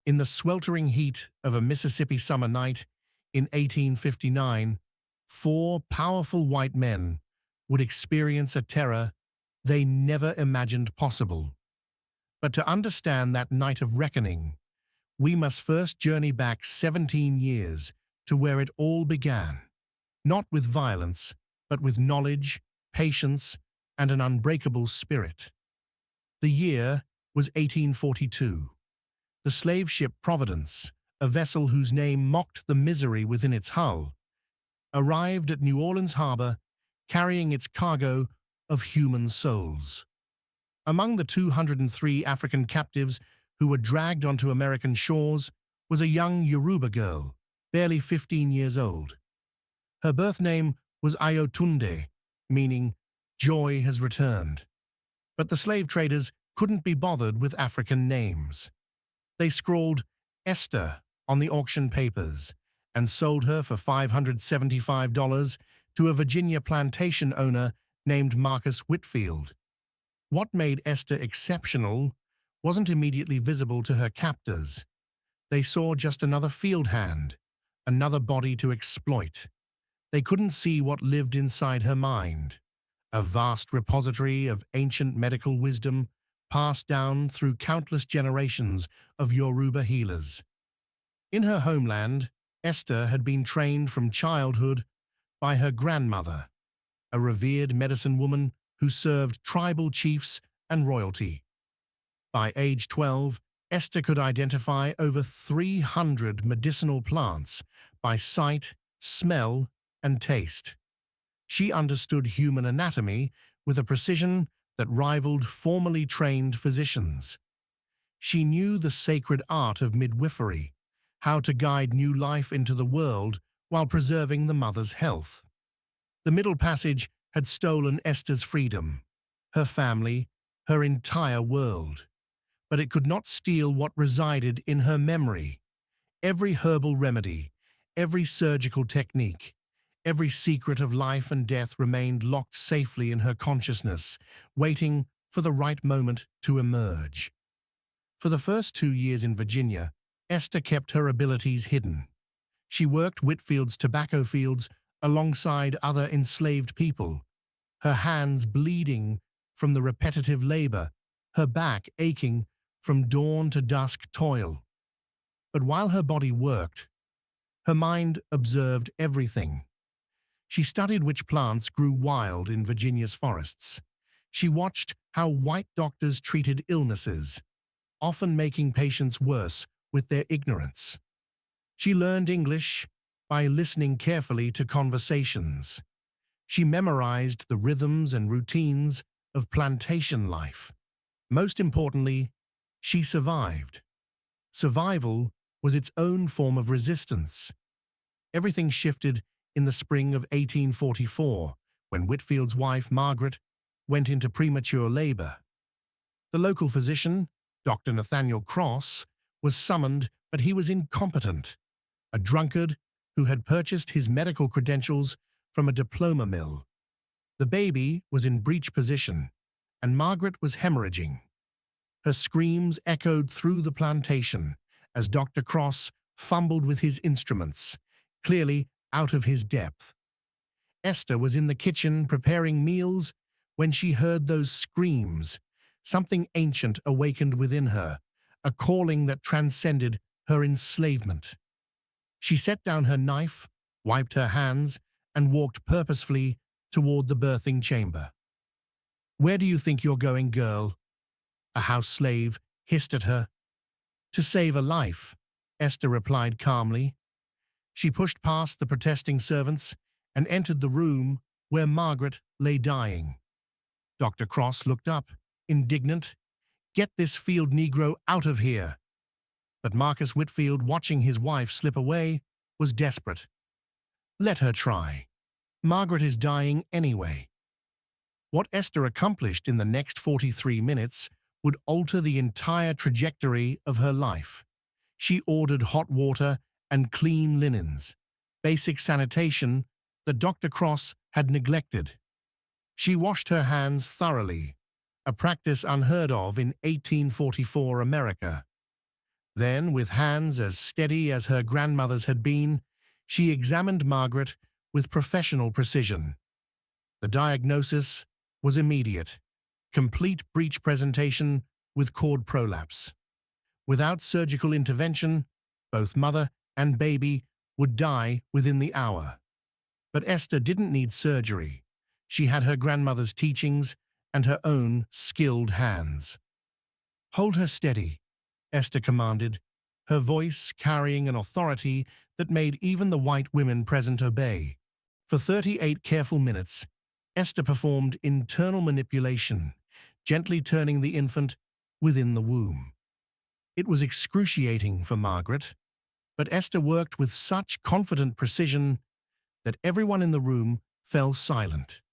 In the sweltering heat of a Mississippi summer night in 1859, four powerful white men would experience a terror they never imagined possible. But to understand that night of reckoning, we must first journey back 17 years to where it all began, not with violence, but with knowledge, patience, and an unbreakable spirit. The year was 1842. The slave ship Providence, a vessel whose name mocked the misery within its hull, arrived at New Orleans harbor carrying its cargo of human souls. Among the 203 African captives who were dragged onto American shores was a young Yoruba girl, barely 15 years old. Her birth name was Ayotunde, meaning joy has returned. But the slave traders couldn't be bothered with African names. They scrawled Esther on the auction papers and sold her for $575 to a Virginia plantation owner named Marcus Whitfield. What made Esther exceptional wasn't immediately visible to her captors. They saw just another field hand, another body to exploit. They couldn't see what lived inside her mind, a vast repository of ancient medical wisdom passed down through countless generations of Yoruba healers. In her homeland, Esther had been trained from childhood by her grandmother, a revered medicine woman who served tribal chiefs and royalty. By age 12, Esther could identify over 300 medicinal plants by sight, smell, and taste. She understood human anatomy with a precision that rivaled formerly trained physicians. She knew the sacred art of midwifery, how to guide new life into the world while preserving the mother's health. The Middle Passage had stolen Esther's freedom, her family, her entire world. But it could not steal what resided in her memory. Every herbal remedy, every surgical technique, every secret of life and death remained locked safely in her consciousness, waiting for the right moment to emerge. For the first 2 years in Virginia, Esther kept her abilities hidden. She worked Whitfield's tobacco fields alongside other enslaved people, her hands bleeding from the repetitive labor, her back aching from dawn to dusk toil. But while her body worked, her mind observed everything. She studied which plants grew wild in Virginia's forests. She watched how white doctors treated illnesses, often making patients worse with their ignorance. She learned English by listening carefully to conversations. She memorized the rhythms and routines of plantation life. Most importantly, she survived. Survival was its own form of resistance. Everything shifted in the spring of 1844, when Whitfield's wife, Margaret, went into premature labor. The local physician, Dr. Nathaniel Cross, was summoned, but he was incompetent, a drunkard who had purchased his medical credentials from a diploma mill. The baby was in breech position, and Margaret was hemorrhaging. Her screams echoed through the plantation as Dr. Cross fumbled with his instruments, clearly out of his depth. Esther was in the kitchen preparing meals when she heard those screams. Something ancient awakened within her, a calling that transcended her enslavement. She set down her knife, wiped her hands, and walked purposefully toward the birthing chamber. "Where do you think you're going, girl?" a house slave hissed at her. "To save a life," Esther replied calmly. She pushed past the protesting servants and entered the room where Margaret lay dying. Dr. Cross looked up, indignant. "Get this field Negro out of here!" But Marcus Whitfield, watching his wife slip away, was desperate. "Let her try. Margaret is dying anyway." What Esther accomplished in the next 43 minutes would alter the entire trajectory of her life. She ordered hot water and clean linens, basic sanitation that Dr. Cross had neglected. She washed her hands thoroughly, a practice unheard of in 1844 America. Then, with hands as steady as her grandmother's had been, she examined Margaret with professional precision. The diagnosis was immediate: complete breech presentation with cord prolapse. Without surgical intervention, both mother and baby would die within the hour. But Esther didn't need surgery. She had her grandmother's teachings and her own skilled hands. "Hold her steady," Esther commanded, her voice carrying an authority that made even the white women present obey. For 38 careful minutes, Esther performed internal manipulation, gently turning the infant within the womb. It was excruciating for Margaret, but Esther worked with such confident precision that everyone in the room fell silent,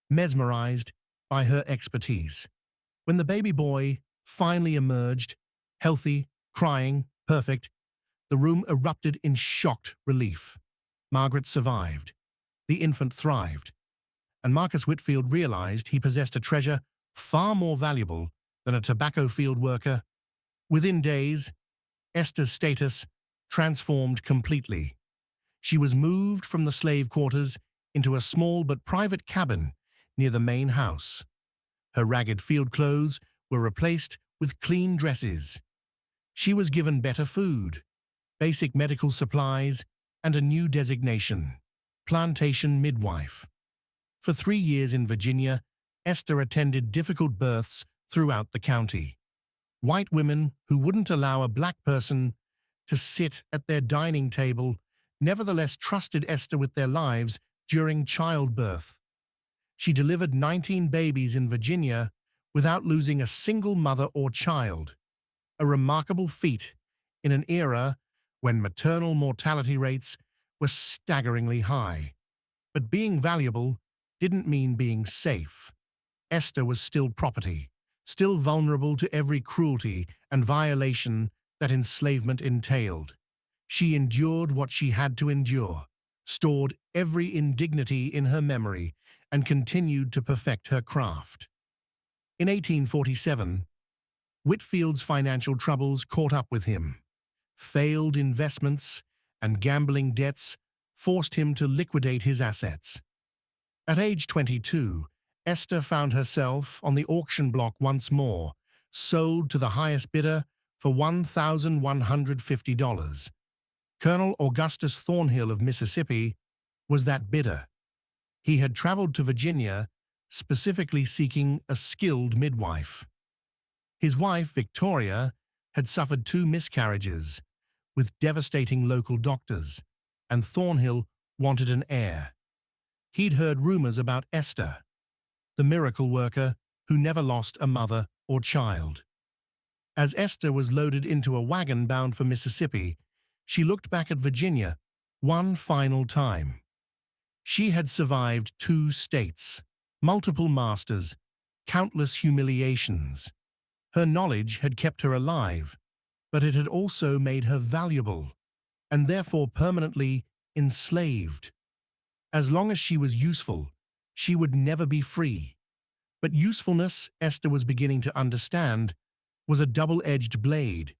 mesmerized by her expertise. When the baby boy finally emerged, healthy, crying, perfect, the room erupted in shocked relief. Margaret survived. The infant thrived. And Marcus Whitfield realized he possessed a treasure far more valuable than a tobacco field worker. Within days, Esther's status transformed completely. She was moved from the slave quarters into a small but private cabin near the main house. Her ragged field clothes were replaced with clean dresses. She was given better food, basic medical supplies, and a new designation: plantation midwife. For 3 years in Virginia, Esther attended difficult births throughout the county. White women who wouldn't allow a black person to sit at their dining table nevertheless trusted Esther with their lives during childbirth. She delivered 19 babies in Virginia without losing a single mother or child, a remarkable feat in an era when maternal mortality rates were staggeringly high. But being valuable didn't mean being safe. Esther was still property, still vulnerable to every cruelty and violation that enslavement entailed. She endured what she had to endure, stored every indignity in her memory, and continued to perfect her craft. In 1847, Whitfield's financial troubles caught up with him. Failed investments and gambling debts forced him to liquidate his assets. At age 22, Esther found herself on the auction block once more, sold to the highest bidder for $1,150. Colonel Augustus Thornhill of Mississippi was that bidder. He had traveled to Virginia specifically seeking a skilled midwife. His wife, Victoria, had suffered 2 miscarriages with devastating local doctors, and Thornhill wanted an heir. He'd heard rumors about Esther, the miracle worker who never lost a mother or child. As Esther was loaded into a wagon bound for Mississippi, she looked back at Virginia one final time. She had survived 2 states, multiple masters, countless humiliations. Her knowledge had kept her alive, but it had also made her valuable, and therefore permanently enslaved. As long as she was useful, she would never be free. But usefulness, Esther was beginning to understand, was a double-edged blade.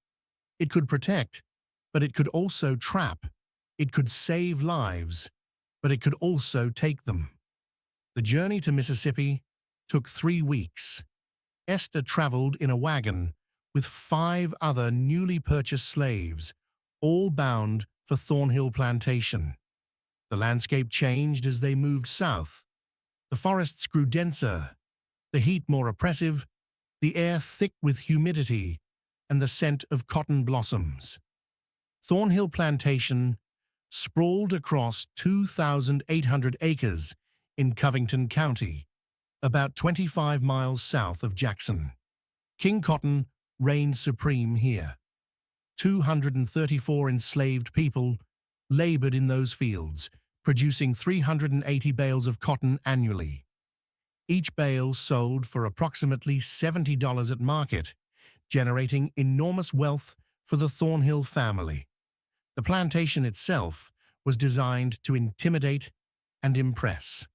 It could protect, but it could also trap. It could save lives, but it could also take them. The journey to Mississippi took 3 weeks. Esther traveled in a wagon with 5 other newly purchased slaves, all bound for Thornhill Plantation. The landscape changed as they moved south. The forests grew denser, the heat more oppressive, the air thick with humidity and the scent of cotton blossoms. Thornhill Plantation sprawled across 2,800 acres in Covington County, about 25 miles south of Jackson. King Cotton reigned supreme here. 234 enslaved people labored in those fields, producing 380 bales of cotton annually. Each bale sold for approximately $70 at market, generating enormous wealth for the Thornhill family. The plantation itself was designed to intimidate and impress.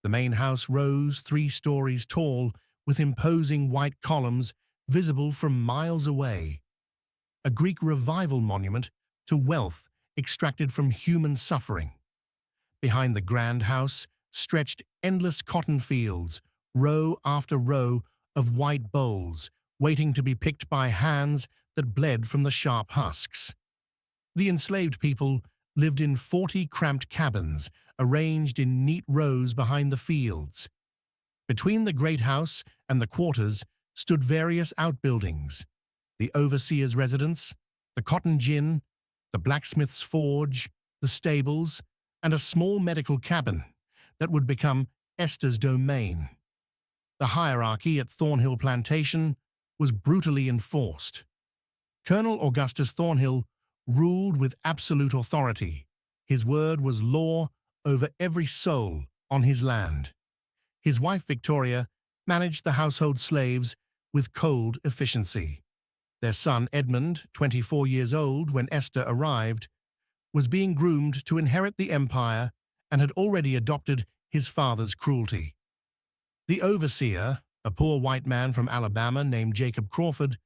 The main house rose 3 stories tall, with imposing white columns visible from miles away. a Greek revival monument to wealth extracted from human suffering. Behind the grand house stretched endless cotton fields, row after row of white bowls, waiting to be picked by hands that bled from the sharp husks. The enslaved people lived in 40 cramped cabins, arranged in neat rows behind the fields. Between the great house and the quarters stood various outbuildings: the overseer's residence, the cotton gin, the blacksmith's forge, the stables, and a small medical cabin that would become Esther's domain. The hierarchy at Thornhill Plantation was brutally enforced. Colonel Augustus Thornhill ruled with absolute authority. His word was law over every soul on his land. His wife Victoria managed the household slaves with cold efficiency. Their son Edmund, 24 years old when Esther arrived, was being groomed to inherit the empire and had already adopted his father's cruelty. The overseer, a poor white man from Alabama named Jacob Crawford,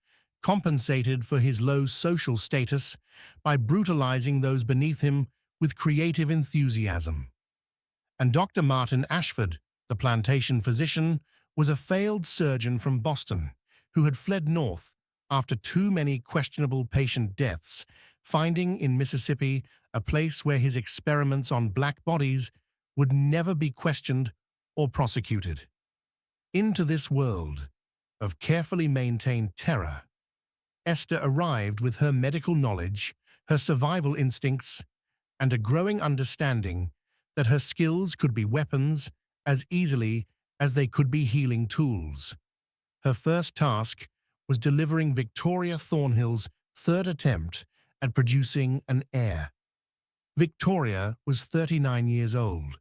compensated for his low social status by brutalizing those beneath him with creative enthusiasm. And Dr. Martin Ashford, the plantation physician, was a failed surgeon from Boston who had fled north after too many questionable patient deaths, finding in Mississippi a place where his experiments on black bodies would never be questioned or prosecuted. Into this world of carefully maintained terror, Esther arrived with her medical knowledge, her survival instincts, and a growing understanding that her skills could be weapons as easily as they could be healing tools. Her first task was delivering Victoria Thornhill's third attempt at producing an heir. Victoria was 39 years old.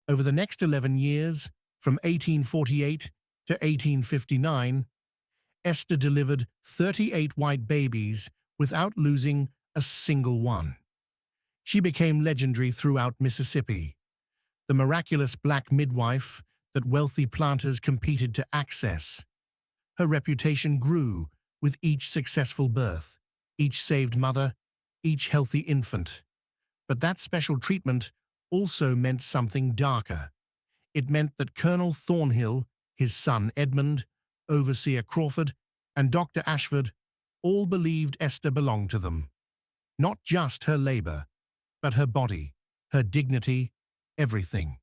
Over the next 11 years, from 1848 to 1859, Esther delivered 38 white babies without losing a single one. She became legendary throughout Mississippi, the miraculous black midwife that wealthy planters competed to access. Her reputation grew with each successful birth, each saved mother, each healthy infant. But that special treatment also meant something darker. It meant that Colonel Thornhill, his son Edmund, Overseer Crawford, and Dr. Ashford all believed Esther belonged to them. Not just her labor, but her body, her dignity, everything.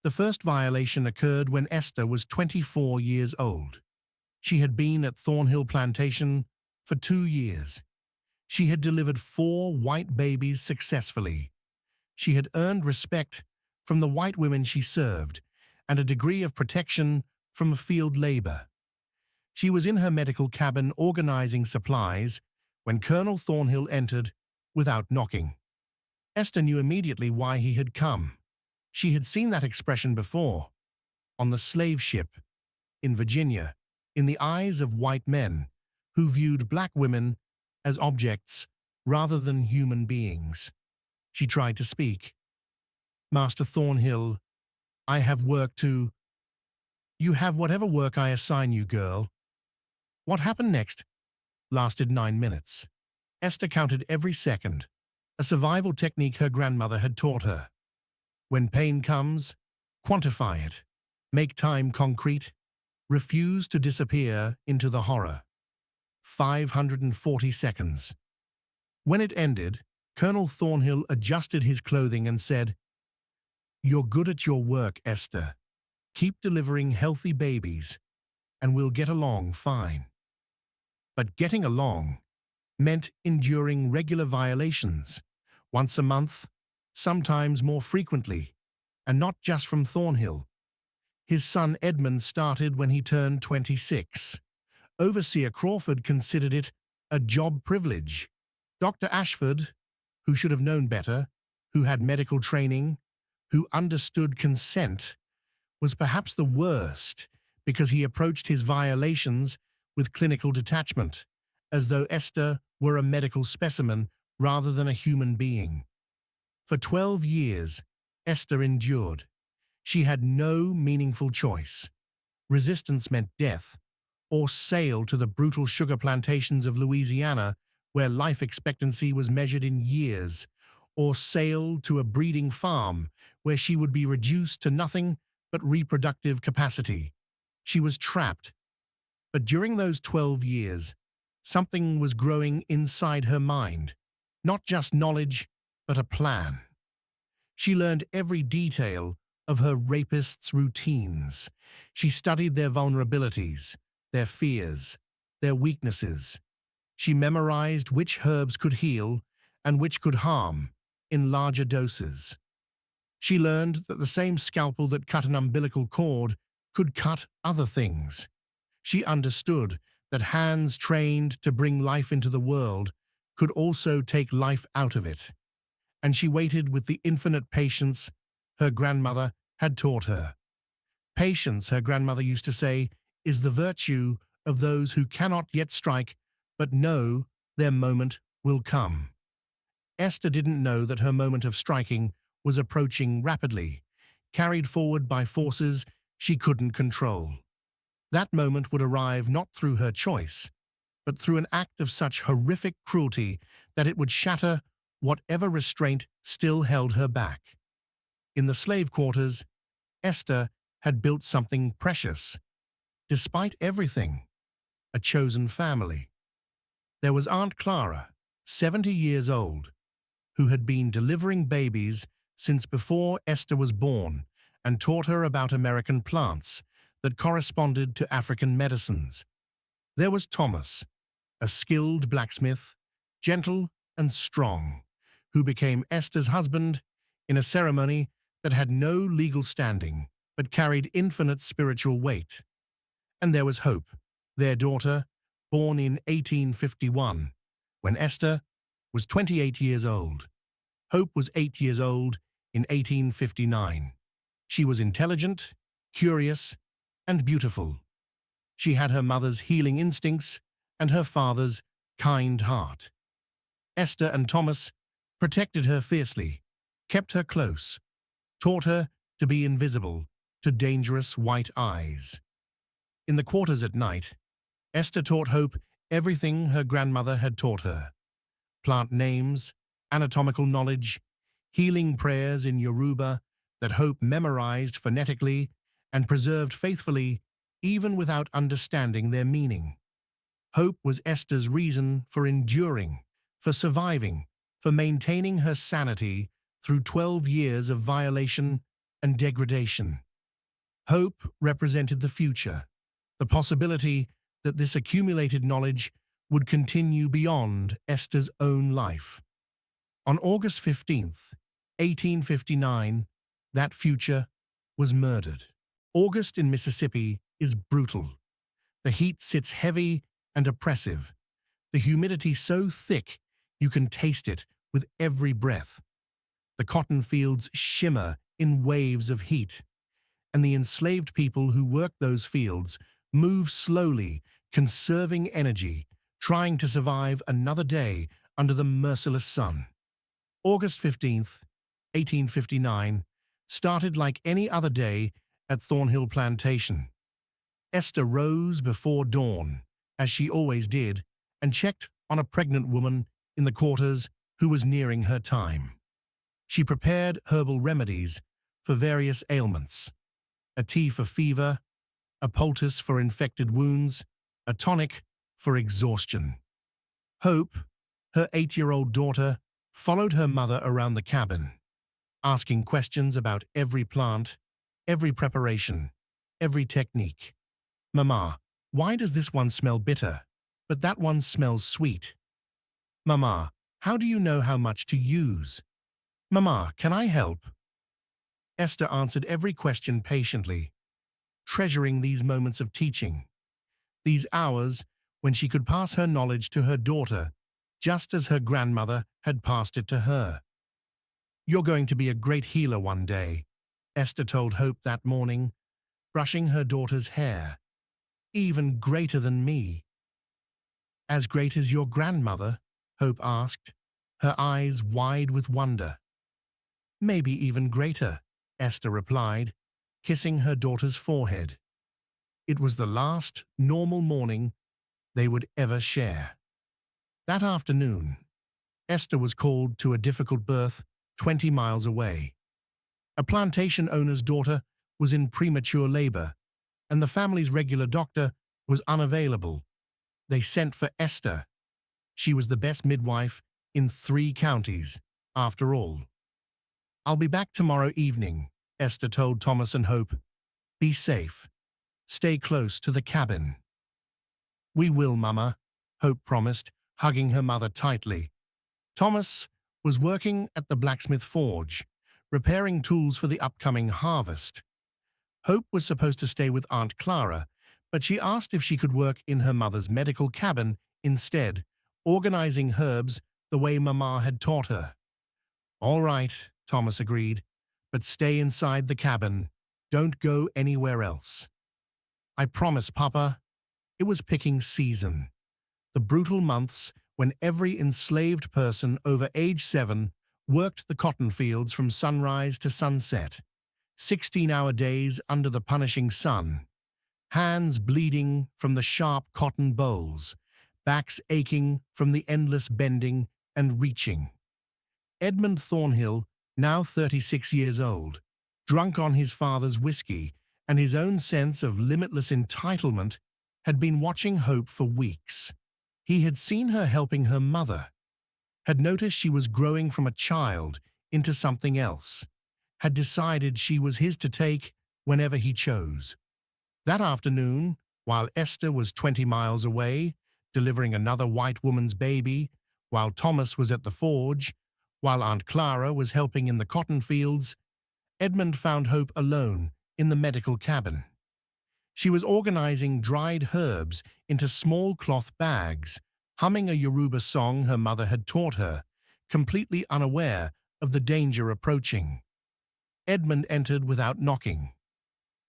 The first violation occurred when Esther was 24 years old. She had been at Thornhill Plantation for 2 years. She had delivered 4 white babies successfully. She had earned respect from the white women she served and a degree of protection from field labor. She was in her medical cabin organizing supplies when Colonel Thornhill entered without knocking. Esther knew immediately why he had come. She had seen that expression before, on the slave ship in Virginia, in the eyes of white men who viewed black women as objects rather than human beings. She tried to speak. "Master Thornhill, I have work to—" "You have whatever work I assign you, girl." What happened next lasted 9 minutes. Esther counted every second, a survival technique her grandmother had taught her. When pain comes, quantify it, make time concrete, refuse to disappear into the horror. 540 seconds. When it ended, Colonel Thornhill adjusted his clothing and said, "You're good at your work, Esther. Keep delivering healthy babies, and we'll get along fine." But getting along meant enduring regular violations, once a month, sometimes more frequently, and not just from Thornhill. His son Edmund started when he turned 26. Overseer Crawford considered it a job privilege. Dr. Ashford, who should have known better, who had medical training, who understood consent, was perhaps the worst because he approached his violations with clinical detachment, as though Esther were a medical specimen rather than a human being. For 12 years, Esther endured. She had no meaningful choice. Resistance meant death, or sail to the brutal sugar plantations of Louisiana, where life expectancy was measured in years, or sail to a breeding farm where she would be reduced to nothing but reproductive capacity. She was trapped. But during those 12 years, something was growing inside her mind, not just knowledge, but a plan. She learned every detail of her rapists' routines. She studied their vulnerabilities, their fears, their weaknesses. She memorized which herbs could heal and which could harm in larger doses. She learned that the same scalpel that cut an umbilical cord could cut other things. She understood that hands trained to bring life into the world could also take life out of it. And she waited with the infinite patience her grandmother had taught her. Patience, her grandmother used to say, is the virtue of those who cannot yet strike but know their moment will come. Esther didn't know that her moment of striking was approaching rapidly, carried forward by forces she couldn't control. That moment would arrive not through her choice, but through an act of such horrific cruelty that it would shatter whatever restraint still held her back. In the slave quarters, Esther had built something precious. Despite everything, a chosen family. There was Aunt Clara, 70 years old, who had been delivering babies since before Esther was born and taught her about American plants that corresponded to African medicines. There was Thomas, a skilled blacksmith, gentle and strong, who became Esther's husband in a ceremony that had no legal standing but carried infinite spiritual weight. And there was Hope, their daughter, born in 1851, when Esther was 28 years old. Hope was 8 years old in 1859. She was intelligent, curious, and beautiful. She had her mother's healing instincts and her father's kind heart. Esther and Thomas protected her fiercely, kept her close, taught her to be invisible to dangerous white eyes. In the quarters at night, Esther taught Hope everything her grandmother had taught her: plant names, anatomical knowledge, healing prayers in Yoruba that Hope memorized phonetically and preserved faithfully even without understanding their meaning. Hope was Esther's reason for enduring, for surviving, for maintaining her sanity through 12 years of violation and degradation. Hope represented the future, the possibility that this accumulated knowledge would continue beyond Esther's own life. On August 15th, 1859, that future was murdered. August in Mississippi is brutal. The heat sits heavy and oppressive, the humidity so thick you can taste it with every breath. The cotton fields shimmer in waves of heat, and the enslaved people who work those fields move slowly, conserving energy, trying to survive another day under the merciless sun. August 15th, 1859, started like any other day at Thornhill Plantation. Esther rose before dawn, as she always did, and checked on a pregnant woman in the quarters who was nearing her time. She prepared herbal remedies for various ailments: a tea for fever, a poultice for infected wounds, a tonic for exhaustion. Hope, her 8-year-old daughter, followed her mother around the cabin, asking questions about every plant, every preparation, every technique. "Mama, why does this one smell bitter, but that one smells sweet? Mama, how do you know how much to use? Mama, can I help?" Esther answered every question patiently, treasuring these moments of teaching, these hours when she could pass her knowledge to her daughter just as her grandmother had passed it to her. "You're going to be a great healer one day," Esther told Hope that morning, brushing her daughter's hair. "Even greater than me." "As great as your grandmother?" Hope asked, her eyes wide with wonder. "Maybe even greater," Esther replied, kissing her daughter's forehead. It was the last normal morning they would ever share. That afternoon, Esther was called to a difficult birth 20 miles away. A plantation owner's daughter was in premature labor, and the family's regular doctor was unavailable. They sent for Esther. She was the best midwife in 3 counties, after all. "I'll be back tomorrow evening," Esther told Thomas and Hope. "Be safe. Stay close to the cabin." "We will, Mama," Hope promised, hugging her mother tightly. Thomas was working at the blacksmith forge, repairing tools for the upcoming harvest. Hope was supposed to stay with Aunt Clara, but she asked if she could work in her mother's medical cabin instead, organizing herbs the way Mama had taught her. "All right," Thomas agreed, "but stay inside the cabin. Don't go anywhere else." "I promise, Papa." It was picking season. The brutal months when every enslaved person over age 7 worked the cotton fields from sunrise to sunset. 16-hour days under the punishing sun. Hands bleeding from the sharp cotton bolls, backs aching from the endless bending and reaching. Edmund Thornhill, now 36 years old, drunk on his father's whiskey and his own sense of limitless entitlement, had been watching Hope for weeks. He had seen her helping her mother, had noticed she was growing from a child into something else, had decided she was his to take whenever he chose. That afternoon, while Esther was 20 miles away, delivering another white woman's baby, while Thomas was at the forge, while Aunt Clara was helping in the cotton fields, Edmund found Hope alone in the medical cabin. She was organizing dried herbs into small cloth bags, humming a Yoruba song her mother had taught her, completely unaware of the danger approaching. Edmund entered without knocking.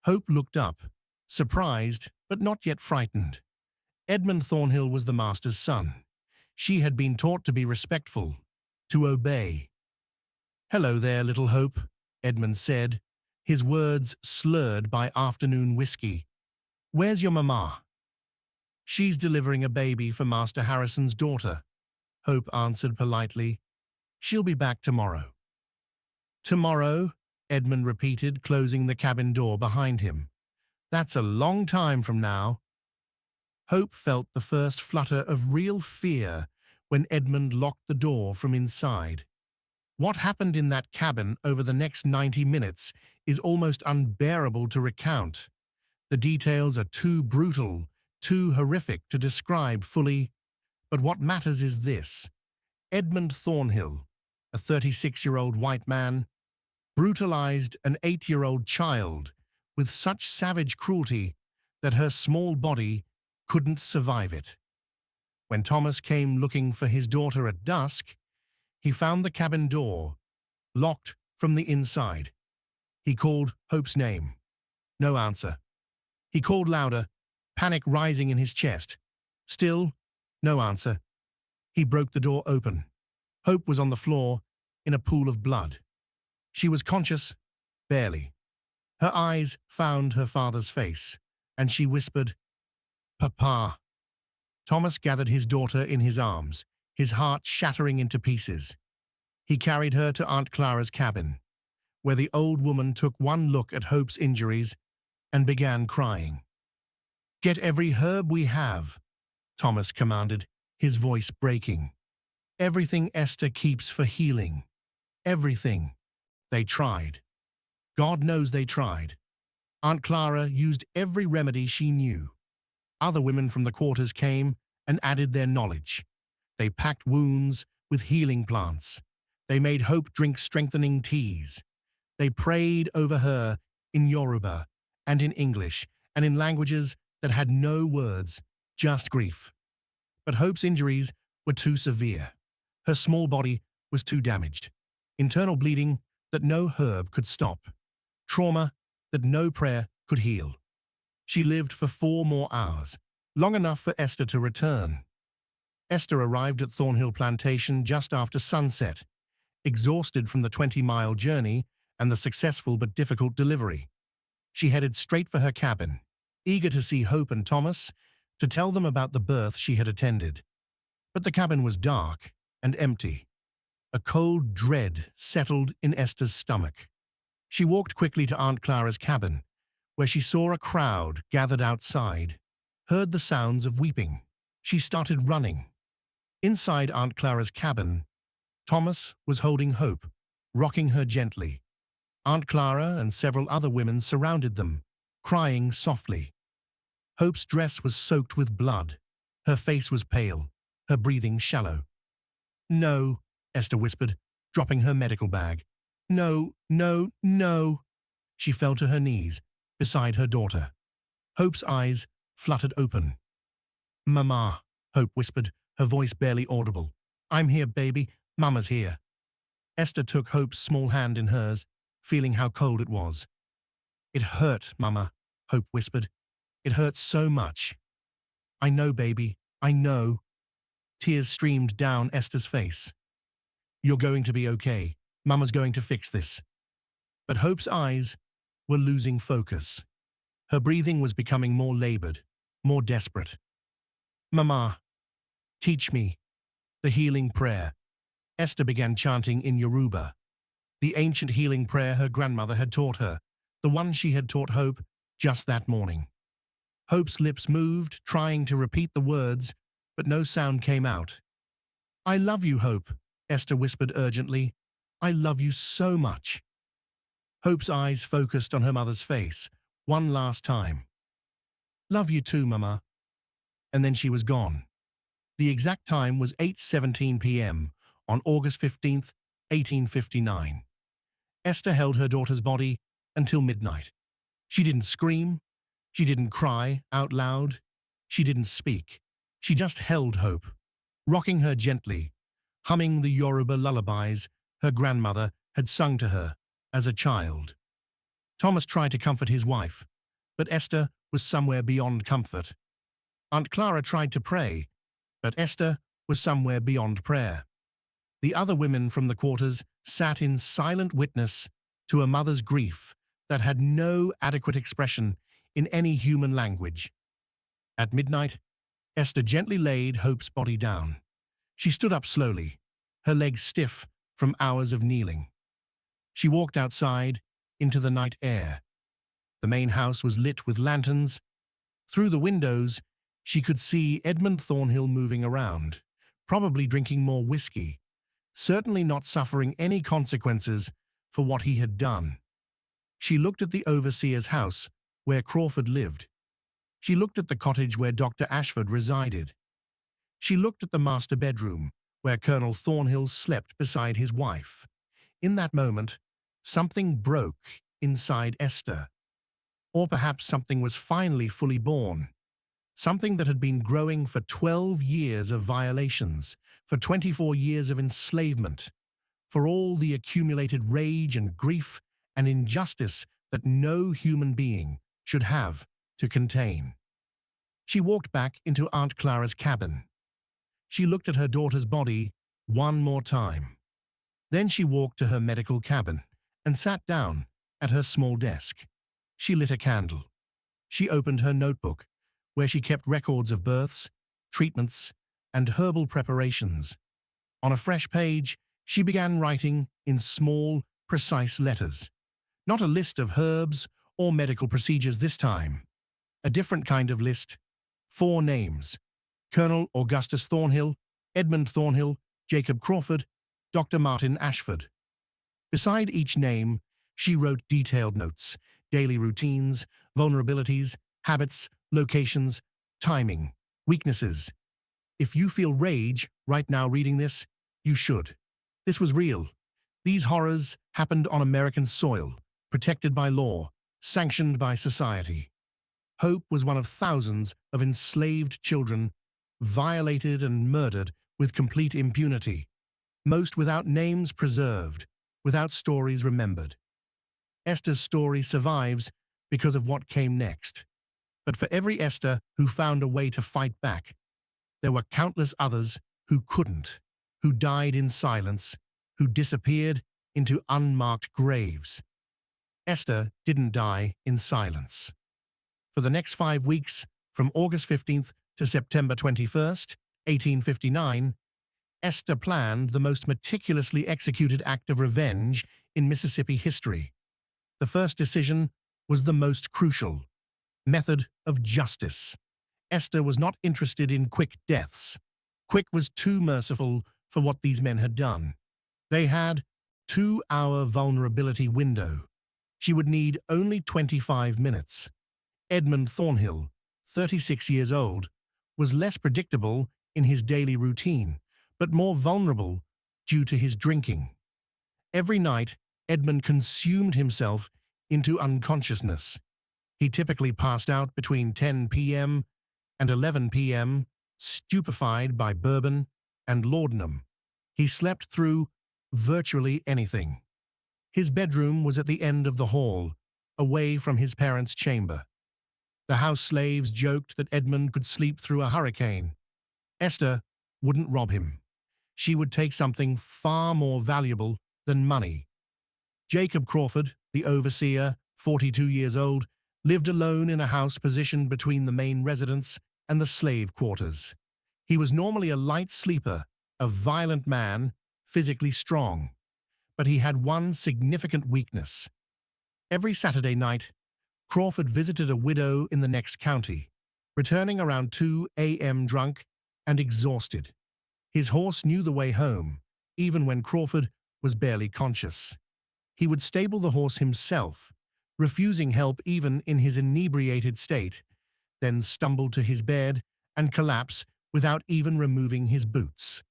Hope looked up, surprised but not yet frightened. Edmund Thornhill was the master's son. She had been taught to be respectful, to obey. "Hello there, little Hope," Edmund said, his words slurred by afternoon whiskey. "Where's your mama?" "She's delivering a baby for Master Harrison's daughter," Hope answered politely. "She'll be back tomorrow." "Tomorrow?" Edmund repeated, closing the cabin door behind him. "That's a long time from now." Hope felt the first flutter of real fear when Edmund locked the door from inside. What happened in that cabin over the next 90 minutes is almost unbearable to recount. The details are too brutal, too horrific to describe fully, but what matters is this. Edmund Thornhill, a 36-year-old white man, brutalized an 8-year-old child with such savage cruelty that her small body couldn't survive it. When Thomas came looking for his daughter at dusk, he found the cabin door locked from the inside. He called Hope's name. No answer. He called louder, panic rising in his chest. Still, no answer. He broke the door open. Hope was on the floor in a pool of blood. She was conscious, barely. Her eyes found her father's face, and she whispered, "Papa." Thomas gathered his daughter in his arms, his heart shattering into pieces. He carried her to Aunt Clara's cabin, where the old woman took one look at Hope's injuries and began crying. "Get every herb we have," Thomas commanded, his voice breaking. "Everything Esther keeps for healing. Everything." They tried. God knows they tried. Aunt Clara used every remedy she knew. Other women from the quarters came and added their knowledge. They packed wounds with healing plants. They made Hope drink strengthening teas. They prayed over her in Yoruba and in English and in languages that had no words, just grief. But Hope's injuries were too severe. Her small body was too damaged. Internal bleeding that no herb could stop. Trauma that no prayer could heal. She lived for 4 more hours, long enough for Esther to return. Esther arrived at Thornhill Plantation just after sunset, exhausted from the 20-mile journey and the successful but difficult delivery. She headed straight for her cabin, eager to see Hope and Thomas, to tell them about the birth she had attended. But the cabin was dark and empty. A cold dread settled in Esther's stomach. She walked quickly to Aunt Clara's cabin, where she saw a crowd gathered outside, heard the sounds of weeping. She started running. Inside Aunt Clara's cabin, Thomas was holding Hope, rocking her gently. Aunt Clara and several other women surrounded them, crying softly. Hope's dress was soaked with blood. Her face was pale, her breathing shallow. "No," Esther whispered, dropping her medical bag. "No, no, no." She fell to her knees, beside her daughter. Hope's eyes fluttered open. "Mama," Hope whispered, her voice barely audible. "I'm here, baby. Mama's here." Esther took Hope's small hand in hers, feeling how cold it was. "It hurt, Mama," Hope whispered. "It hurt so much." "I know, baby. I know." Tears streamed down Esther's face. "You're going to be okay. Mama's going to fix this." But Hope's eyes were losing focus. Her breathing was becoming more labored, more desperate. "Mama, teach me the healing prayer." Esther began chanting in Yoruba, the ancient healing prayer her grandmother had taught her, the one she had taught Hope just that morning. Hope's lips moved, trying to repeat the words, but no sound came out. "I love you, Hope," Esther whispered urgently. "I love you so much." Hope's eyes focused on her mother's face, one last time. "Love you too, Mama." And then she was gone. The exact time was 8:17 p.m. on August 15th, 1859. Esther held her daughter's body until midnight. She didn't scream. She didn't cry out loud. She didn't speak. She just held Hope, rocking her gently, humming the Yoruba lullabies her grandmother had sung to her as a child. Thomas tried to comfort his wife, but Esther was somewhere beyond comfort. Aunt Clara tried to pray, but Esther was somewhere beyond prayer. The other women from the quarters sat in silent witness to a mother's grief that had no adequate expression in any human language. At midnight, Esther gently laid Hope's body down. She stood up slowly, her legs stiff from hours of kneeling. She walked outside into the night air. The main house was lit with lanterns. Through the windows, she could see Edmund Thornhill moving around, probably drinking more whiskey, certainly not suffering any consequences for what he had done. She looked at the overseer's house where Crawford lived. She looked at the cottage where Dr. Ashford resided. She looked at the master bedroom where Colonel Thornhill slept beside his wife. In that moment, something broke inside Esther. Or perhaps something was finally fully born. Something that had been growing for 12 years of violations, for 24 years of enslavement, for all the accumulated rage and grief and injustice that no human being should have to contain. She walked back into Aunt Clara's cabin. She looked at her daughter's body one more time. Then she walked to her medical cabin and sat down at her small desk. She lit a candle. She opened her notebook, where she kept records of births, treatments, and herbal preparations. On a fresh page, she began writing in small, precise letters. Not a list of herbs or medical procedures this time. A different kind of list. 4 names: Colonel Augustus Thornhill, Edmund Thornhill, Jacob Crawford, Dr. Martin Ashford. Beside each name, she wrote detailed notes, daily routines, vulnerabilities, habits, locations, timing, weaknesses. If you feel rage right now reading this, you should. This was real. These horrors happened on American soil, protected by law, sanctioned by society. Hope was one of thousands of enslaved children, violated and murdered with complete impunity, most without names preserved, without stories remembered. Esther's story survives because of what came next. But for every Esther who found a way to fight back, there were countless others who couldn't, who died in silence, who disappeared into unmarked graves. Esther didn't die in silence. For the next 5 weeks, from August 15th to September 21st, 1859, Esther planned the most meticulously executed act of revenge in Mississippi history. The first decision was the most crucial: method of justice. Esther was not interested in quick deaths. Quick was too merciful for what these men had done. They had 2-hour vulnerability window. She would need only 25 minutes. Edmund Thornhill, 36 years old, was less predictable in his daily routine, but more vulnerable due to his drinking. Every night, Edmund consumed himself into unconsciousness. He typically passed out between 10 p.m. and 11 p.m., stupefied by bourbon and laudanum. He slept through virtually anything. His bedroom was at the end of the hall, away from his parents' chamber. The house slaves joked that Edmund could sleep through a hurricane. Esther wouldn't rob him. She would take something far more valuable than money. Jacob Crawford, the overseer, 42 years old, lived alone in a house positioned between the main residence and the slave quarters. He was normally a light sleeper, a violent man, physically strong. But he had one significant weakness. Every Saturday night, Crawford visited a widow in the next county, returning around 2 a.m. drunk and exhausted. His horse knew the way home, even when Crawford was barely conscious. He would stable the horse himself, refusing help even in his inebriated state, then stumble to his bed and collapse without even removing his boots.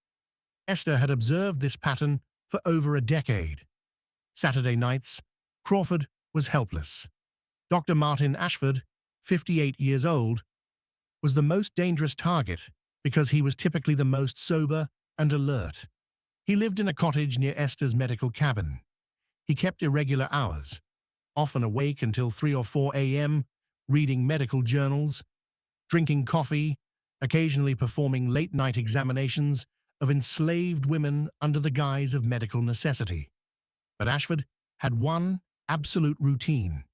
Esther had observed this pattern for over a decade. Saturday nights, Crawford was helpless. Dr. Martin Ashford, 58 years old, was the most dangerous target because he was typically the most sober and alert. He lived in a cottage near Esther's medical cabin. He kept irregular hours, often awake until 3 or 4 a.m., reading medical journals, drinking coffee, occasionally performing late-night examinations of enslaved women under the guise of medical necessity. But Ashford had one absolute routine.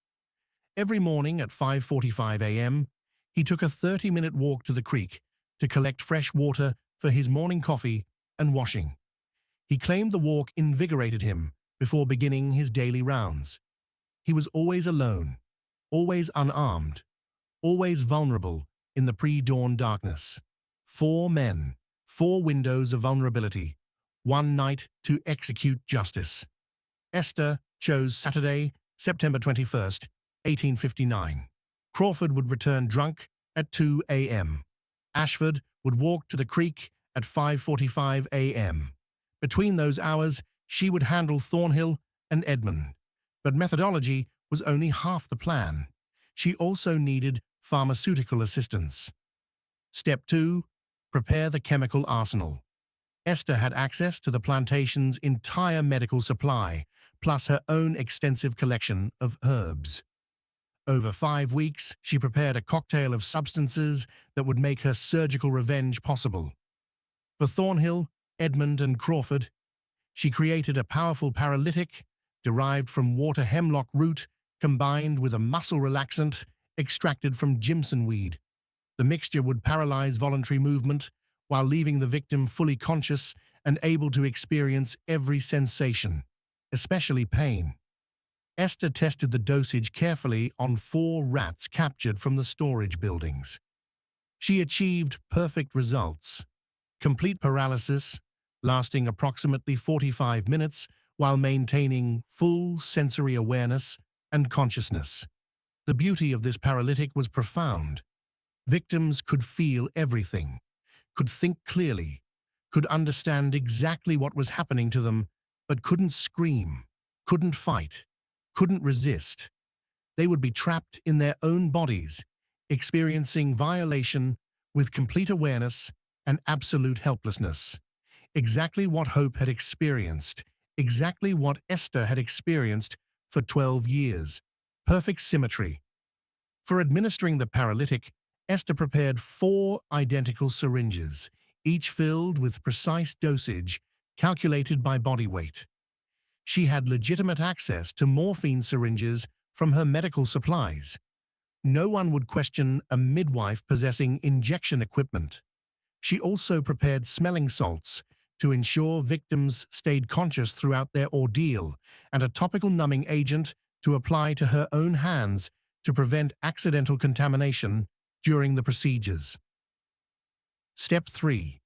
Every morning at 5:45 a.m., he took a 30-minute walk to the creek to collect fresh water for his morning coffee and washing. He claimed the walk invigorated him before beginning his daily rounds. He was always alone, always unarmed, always vulnerable in the pre-dawn darkness. 4 men, 4 windows of vulnerability, 1 night to execute justice. Esther chose Saturday, September 21st, 1859. Crawford would return drunk at 2 a.m. Ashford would walk to the creek at 5:45 a.m. Between those hours, she would handle Thornhill and Edmund. But methodology was only half the plan. She also needed pharmaceutical assistance. Step 2. Prepare the chemical arsenal. Esther had access to the plantation's entire medical supply, plus her own extensive collection of herbs. Over 5 weeks, she prepared a cocktail of substances that would make her surgical revenge possible. For Thornhill, Edmund, and Crawford, she created a powerful paralytic derived from water hemlock root combined with a muscle relaxant extracted from Jimson weed. The mixture would paralyze voluntary movement while leaving the victim fully conscious and able to experience every sensation, especially pain. Esther tested the dosage carefully on 4 rats captured from the storage buildings. She achieved perfect results: complete paralysis, lasting approximately 45 minutes while maintaining full sensory awareness and consciousness. The beauty of this paralytic was profound. Victims could feel everything, could think clearly, could understand exactly what was happening to them, but couldn't scream, couldn't fight, couldn't resist. They would be trapped in their own bodies, experiencing violation with complete awareness and absolute helplessness. Exactly what Hope had experienced, exactly what Esther had experienced for 12 years. Perfect symmetry. For administering the paralytic, Esther prepared 4 identical syringes, each filled with precise dosage calculated by body weight. She had legitimate access to morphine syringes from her medical supplies. No one would question a midwife possessing injection equipment. She also prepared smelling salts to ensure victims stayed conscious throughout their ordeal, and a topical numbing agent to apply to her own hands to prevent accidental contamination during the procedures. Step 3.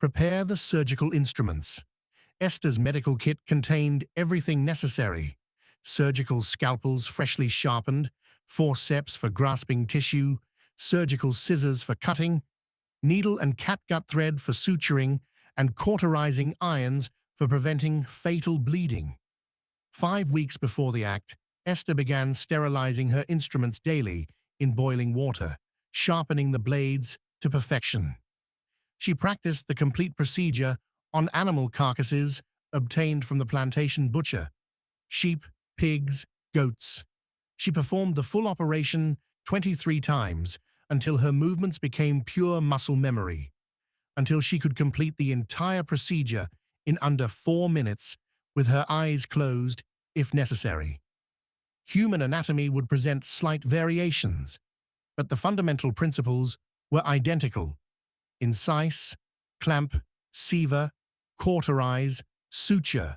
Prepare the surgical instruments. Esther's medical kit contained everything necessary: surgical scalpels freshly sharpened, forceps for grasping tissue, surgical scissors for cutting, needle and catgut thread for suturing, and cauterizing irons for preventing fatal bleeding. 5 weeks before the act, Esther began sterilizing her instruments daily in boiling water, sharpening the blades to perfection. She practiced the complete procedure on animal carcasses obtained from the plantation butcher: sheep, pigs, goats. She performed the full operation 23 times until her movements became pure muscle memory, until she could complete the entire procedure in under 4 minutes with her eyes closed if necessary. Human anatomy would present slight variations, but the fundamental principles were identical: incise, clamp, sever, cauterize, suture,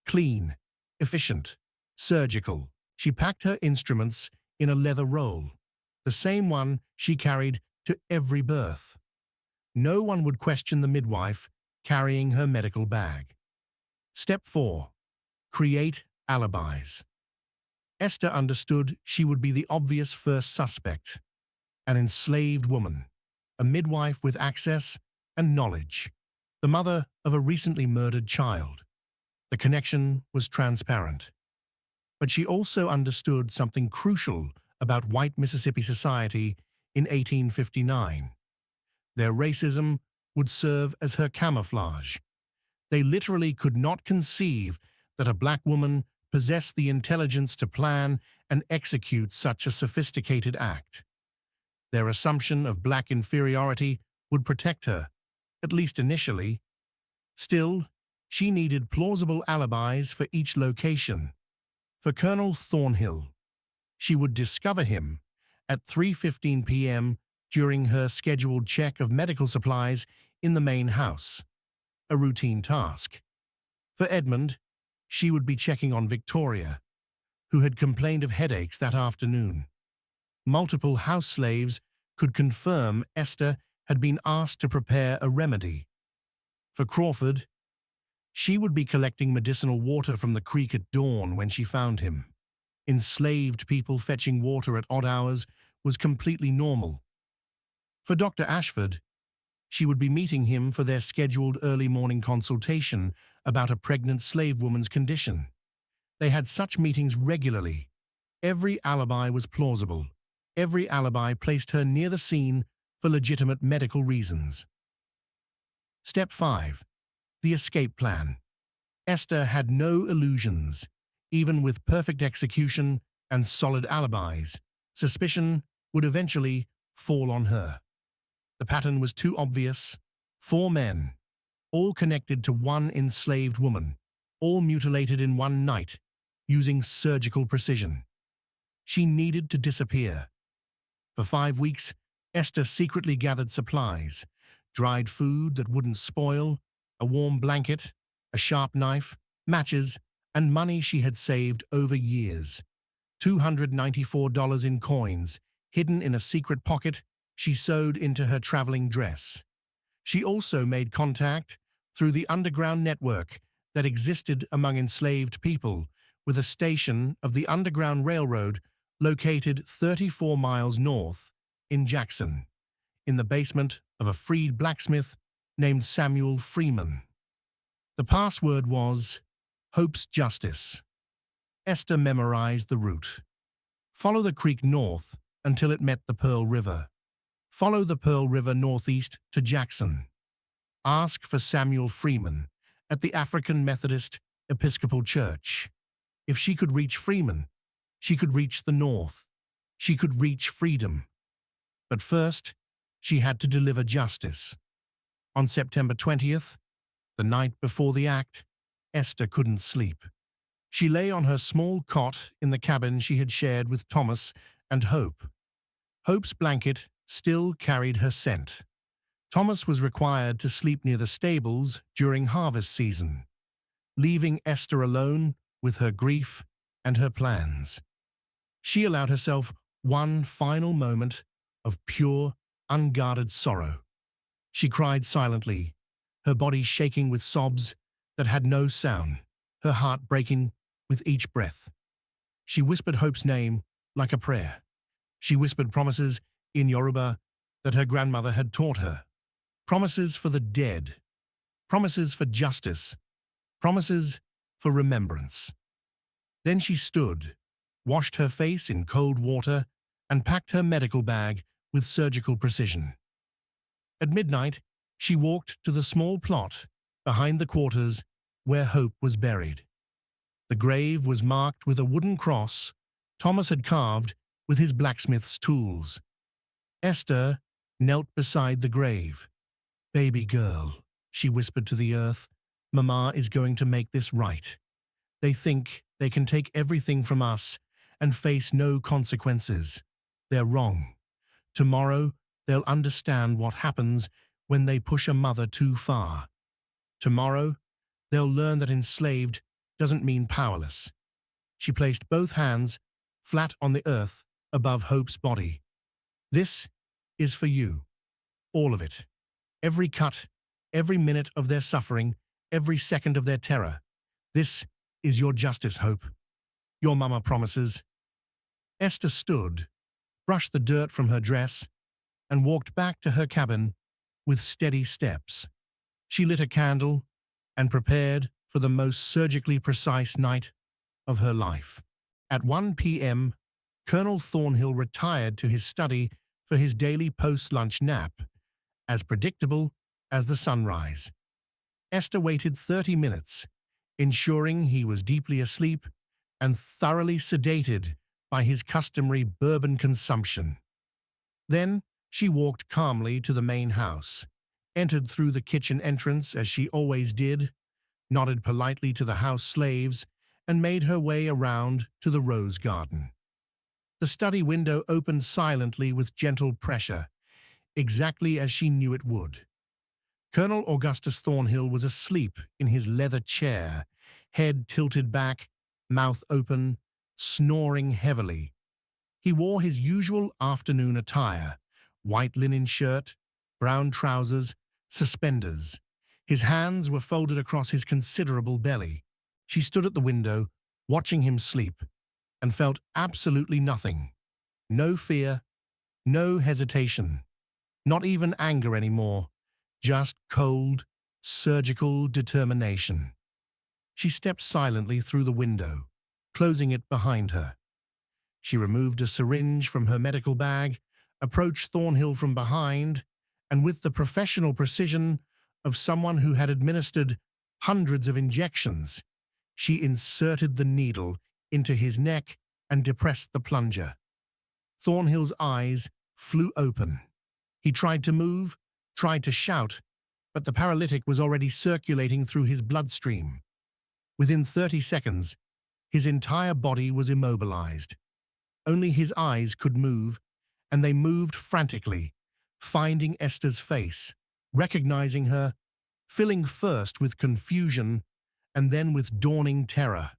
clean, efficient, surgical. She packed her instruments in a leather roll, the same one she carried to every birth. No one would question the midwife carrying her medical bag. Step 4. Create alibis. Esther understood she would be the obvious first suspect: an enslaved woman, a midwife with access and knowledge, the mother of a recently murdered child. The connection was transparent. But she also understood something crucial about white Mississippi society in 1859. Their racism would serve as her camouflage. They literally could not conceive that a black woman possessed the intelligence to plan and execute such a sophisticated act. Their assumption of black inferiority would protect her, at least initially. Still, she needed plausible alibis for each location. For Colonel Thornhill, she would discover him at 3:15 p.m. during her scheduled check of medical supplies in the main house, a routine task. For Edmund, she would be checking on Victoria, who had complained of headaches that afternoon. Multiple house slaves could confirm Esther had been asked to prepare a remedy. For Crawford, she would be collecting medicinal water from the creek at dawn when she found him. Enslaved people fetching water at odd hours was completely normal. For Dr. Ashford, she would be meeting him for their scheduled early morning consultation about a pregnant slave woman's condition. They had such meetings regularly. Every alibi was plausible. Every alibi placed her near the scene for legitimate medical reasons. Step 5. The escape plan. Esther had no illusions. Even with perfect execution and solid alibis, suspicion would eventually fall on her. The pattern was too obvious. 4 men, all connected to one enslaved woman, all mutilated in one night, using surgical precision. She needed to disappear. For 5 weeks, Esther secretly gathered supplies: dried food that wouldn't spoil, a warm blanket, a sharp knife, matches, and money she had saved over years. $294 in coins, hidden in a secret pocket she sewed into her traveling dress. She also made contact through the underground network that existed among enslaved people with a station of the Underground Railroad located 34 miles north in Jackson, in the basement of a freed blacksmith named Samuel Freeman. The password was Hope's Justice. Esther memorized the route. Follow the creek north until it met the Pearl River. Follow the Pearl River northeast to Jackson. Ask for Samuel Freeman at the African Methodist Episcopal Church. If she could reach Freeman, she could reach the north. She could reach freedom. But first, she had to deliver justice. On September 20th, the night before the act, Esther couldn't sleep. She lay on her small cot in the cabin she had shared with Thomas and Hope. Hope's blanket still carried her scent. Thomas was required to sleep near the stables during harvest season, leaving Esther alone with her grief and her plans. She allowed herself one final moment of pure, unguarded sorrow. She cried silently, her body shaking with sobs that had no sound, her heart breaking with each breath. She whispered Hope's name like a prayer. She whispered promises in Yoruba that her grandmother had taught her. Promises for the dead, promises for justice, promises for remembrance. Then she stood, washed her face in cold water, and packed her medical bag with surgical precision. At midnight, she walked to the small plot behind the quarters where Hope was buried. The grave was marked with a wooden cross Thomas had carved with his blacksmith's tools. Esther knelt beside the grave. "Baby girl," she whispered to the earth, "Mama is going to make this right. They think they can take everything from us and face no consequences. They're wrong. Tomorrow they'll understand what happens when they push a mother too far. Tomorrow they'll learn that enslaved doesn't mean powerless." She placed both hands flat on the earth above Hope's body. "This is for you. All of it. Every cut, every minute of their suffering, every second of their terror. This is your justice, Hope. Your mama promises." Esther stood, brushed the dirt from her dress, and walked back to her cabin with steady steps. She lit a candle and prepared for the most surgically precise night of her life. At 1 p.m., Colonel Thornhill retired to his study for his daily post-lunch nap, as predictable as the sunrise. Esther waited 30 minutes, ensuring he was deeply asleep and thoroughly sedated by his customary bourbon consumption. Then she walked calmly to the main house, entered through the kitchen entrance as she always did, nodded politely to the house slaves, and made her way around to the rose garden. The study window opened silently with gentle pressure, exactly as she knew it would. Colonel Augustus Thornhill was asleep in his leather chair, head tilted back, mouth open, snoring heavily. He wore his usual afternoon attire, white linen shirt, brown trousers, suspenders. His hands were folded across his considerable belly. She stood at the window, watching him sleep, and felt absolutely nothing. No fear, no hesitation, not even anger anymore, just cold, surgical determination. She stepped silently through the window, closing it behind her. She removed a syringe from her medical bag, approached Thornhill from behind, and with the professional precision of someone who had administered hundreds of injections, she inserted the needle into his neck and depressed the plunger. Thornhill's eyes flew open. He tried to move, tried to shout, but the paralytic was already circulating through his bloodstream. Within 30 seconds, his entire body was immobilized. Only his eyes could move, and they moved frantically, finding Esther's face, recognizing her, filling first with confusion and then with dawning terror.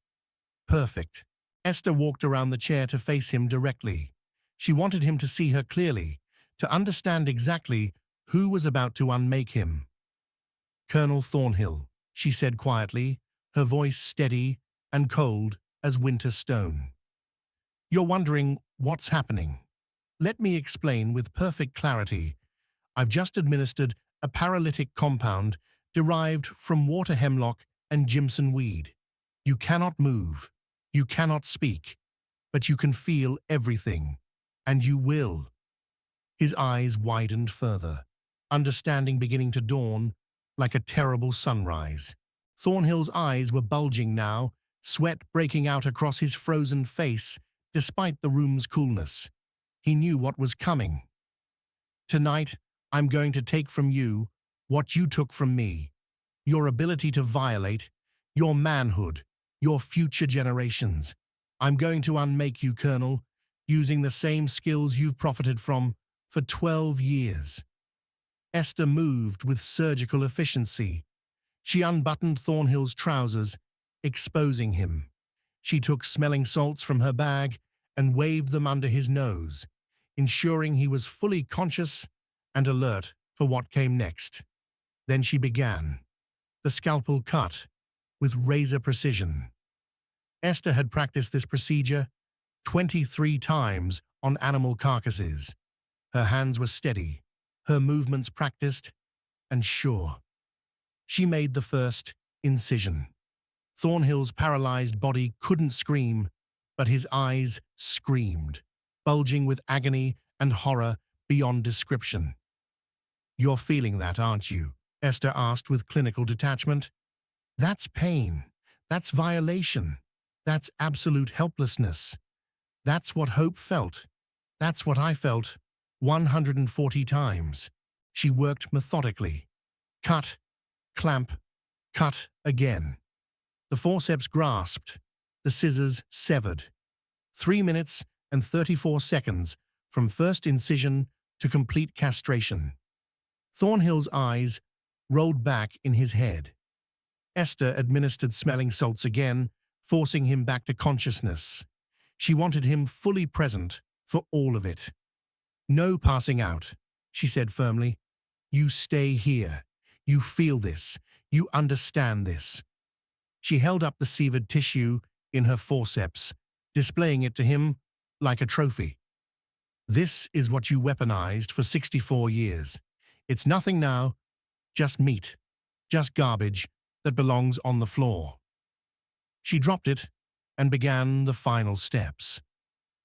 Perfect. Esther walked around the chair to face him directly. She wanted him to see her clearly, to understand exactly who was about to unmake him. "Colonel Thornhill," she said quietly, her voice steady and cold as winter stone. "You're wondering what's happening. Let me explain with perfect clarity. I've just administered a paralytic compound derived from water hemlock and Jimson weed. You cannot move, you cannot speak, but you can feel everything, and you will." His eyes widened further, understanding beginning to dawn like a terrible sunrise. Thornhill's eyes were bulging now, sweat breaking out across his frozen face despite the room's coolness. He knew what was coming. "Tonight, I'm going to take from you what you took from me. Your ability to violate, your manhood, your future generations. I'm going to unmake you, Colonel, using the same skills you've profited from for 12 years. Esther moved with surgical efficiency. She unbuttoned Thornhill's trousers, exposing him. She took smelling salts from her bag and waved them under his nose, ensuring he was fully conscious and alert for what came next. Then she began, the scalpel cut with razor precision. Esther had practiced this procedure 23 times on animal carcasses. Her hands were steady, her movements practiced and sure. She made the first incision. Thornhill's paralyzed body couldn't scream, but his eyes screamed, bulging with agony and horror beyond description. "You're feeling that, aren't you?" Esther asked with clinical detachment. "That's pain. That's violation. That's absolute helplessness. That's what Hope felt. That's what I felt 140 times." She worked methodically. Cut, clamp, cut again. The forceps grasped, the scissors severed. 3 minutes and 34 seconds from first incision to complete castration. Thornhill's eyes rolled back in his head. Esther administered smelling salts again, forcing him back to consciousness. She wanted him fully present for all of it. "No passing out," she said firmly. "You stay here. You feel this. You understand this." She held up the severed tissue in her forceps, displaying it to him like a trophy. "This is what you weaponized for 64 years. It's nothing now, just meat, just garbage that belongs on the floor." She dropped it and began the final steps.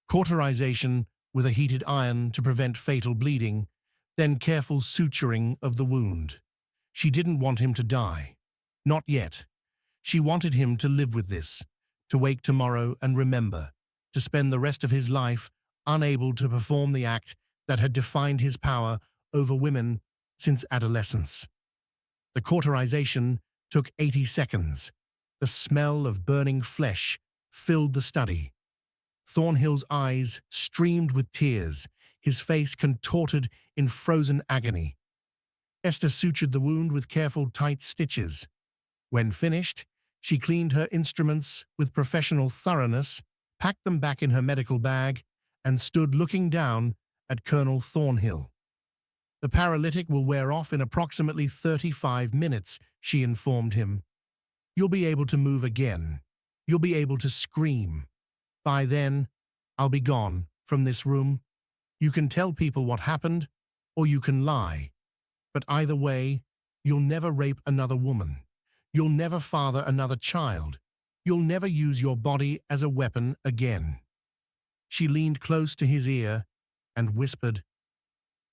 Cauterization with a heated iron to prevent fatal bleeding, then careful suturing of the wound. She didn't want him to die. Not yet. She wanted him to live with this, to wake tomorrow and remember, to spend the rest of his life unable to perform the act that had defined his power over women since adolescence. The cauterization took 80 seconds. The smell of burning flesh filled the study. Thornhill's eyes streamed with tears, his face contorted in frozen agony. Esther sutured the wound with careful tight stitches. When finished, she cleaned her instruments with professional thoroughness, packed them back in her medical bag, and stood looking down at Colonel Thornhill. "The paralytic will wear off in approximately 35 minutes, she informed him. "You'll be able to move again. You'll be able to scream. By then, I'll be gone from this room. You can tell people what happened, or you can lie. But either way, you'll never rape another woman. You'll never father another child. You'll never use your body as a weapon again." She leaned close to his ear and whispered,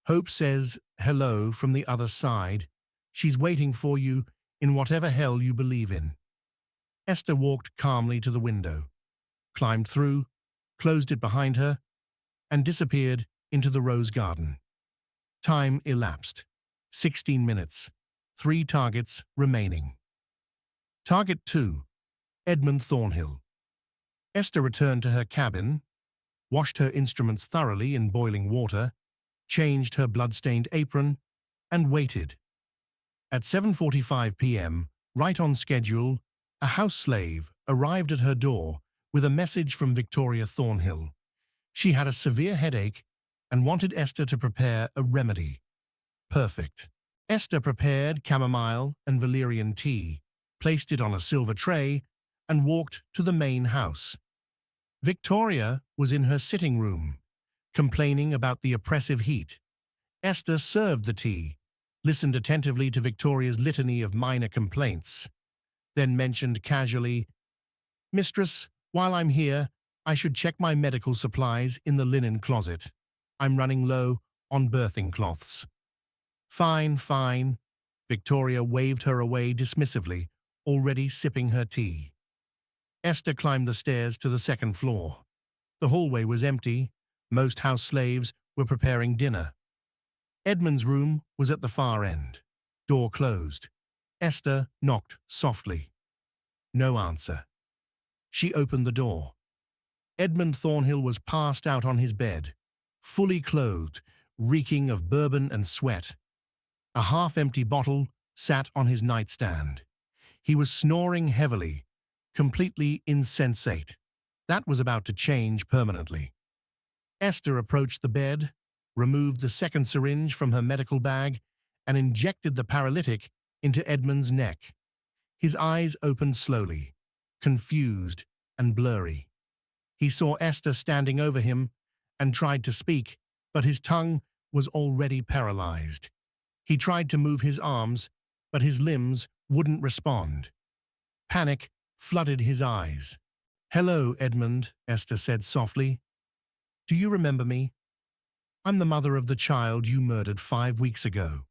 "Hope says hello from the other side. She's waiting for you in whatever hell you believe in." Esther walked calmly to the window, climbed through, closed it behind her, and disappeared into the rose garden. Time elapsed. 16 minutes. 3 targets remaining. Target 2. Edmund Thornhill. Esther returned to her cabin, washed her instruments thoroughly in boiling water, changed her blood-stained apron, and waited. At 7:45 p.m., right on schedule, a house slave arrived at her door with a message from Victoria Thornhill. She had a severe headache and wanted Esther to prepare a remedy. Perfect. Esther prepared chamomile and valerian tea, placed it on a silver tray, and walked to the main house. Victoria was in her sitting room, complaining about the oppressive heat. Esther served the tea, listened attentively to Victoria's litany of minor complaints, then mentioned casually, "Mistress, while I'm here, I should check my medical supplies in the linen closet. I'm running low on birthing cloths." "Fine, fine." Victoria waved her away dismissively, already sipping her tea. Esther climbed the stairs to the second floor. The hallway was empty. Most house slaves were preparing dinner. Edmund's room was at the far end. Door closed. Esther knocked softly. No answer. She opened the door. Edmund Thornhill was passed out on his bed, fully clothed, reeking of bourbon and sweat. A half-empty bottle sat on his nightstand. He was snoring heavily, completely insensate. That was about to change permanently. Esther approached the bed, removed the second syringe from her medical bag, and injected the paralytic into Edmund's neck. His eyes opened slowly, confused and blurry. He saw Esther standing over him and tried to speak, but his tongue was already paralyzed. He tried to move his arms, but his limbs wouldn't respond. Panic flooded his eyes. "Hello, Edmund," Esther said softly. "Do you remember me? I'm the mother of the child you murdered 5 weeks ago."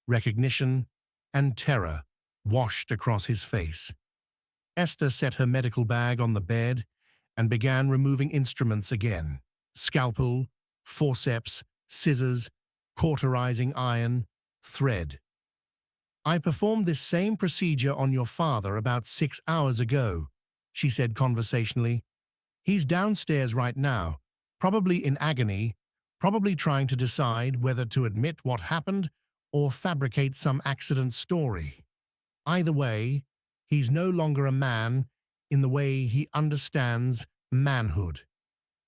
Recognition and terror washed across his face. Esther set her medical bag on the bed and began removing instruments again. Scalpel, forceps, scissors, cauterizing iron, thread. "I performed this same procedure on your father about 6 hours ago," she said conversationally. "He's downstairs right now, probably in agony, probably trying to decide whether to admit what happened or fabricate some accident story. Either way, he's no longer a man in the way he understands manhood."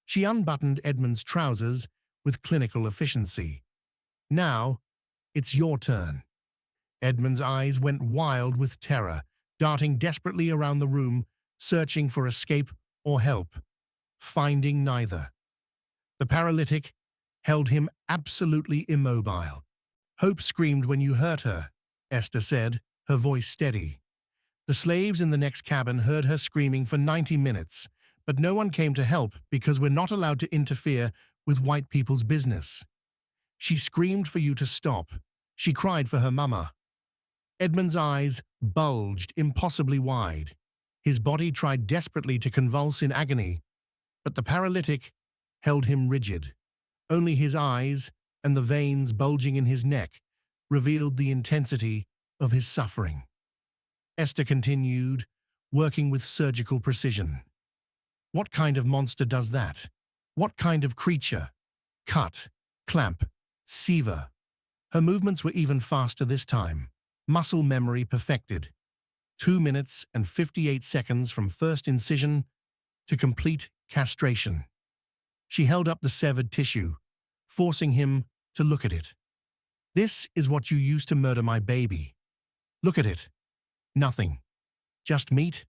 She unbuttoned Edmund's trousers with clinical efficiency. "Now, it's your turn." Edmund's eyes went wild with terror, darting desperately around the room, searching for escape or help, finding neither. The paralytic held him absolutely immobile. "Hope screamed when you hurt her," Esther said, her voice steady. "The slaves in the next cabin heard her screaming for 90 minutes, but no one came to help because we're not allowed to interfere with white people's business. She screamed for you to stop. She cried for her mama." Edmund's eyes bulged impossibly wide. His body tried desperately to convulse in agony, but the paralytic held him rigid. Only his eyes and the veins bulging in his neck revealed the intensity of his suffering. Esther continued, working with surgical precision. "What kind of monster does that? What kind of creature? Cut, clamp, sever." Her movements were even faster this time, muscle memory perfected. 2 minutes and 58 seconds from first incision to complete castration. She held up the severed tissue, forcing him to look at it. "This is what you used to murder my baby. Look at it. Nothing. Just meat.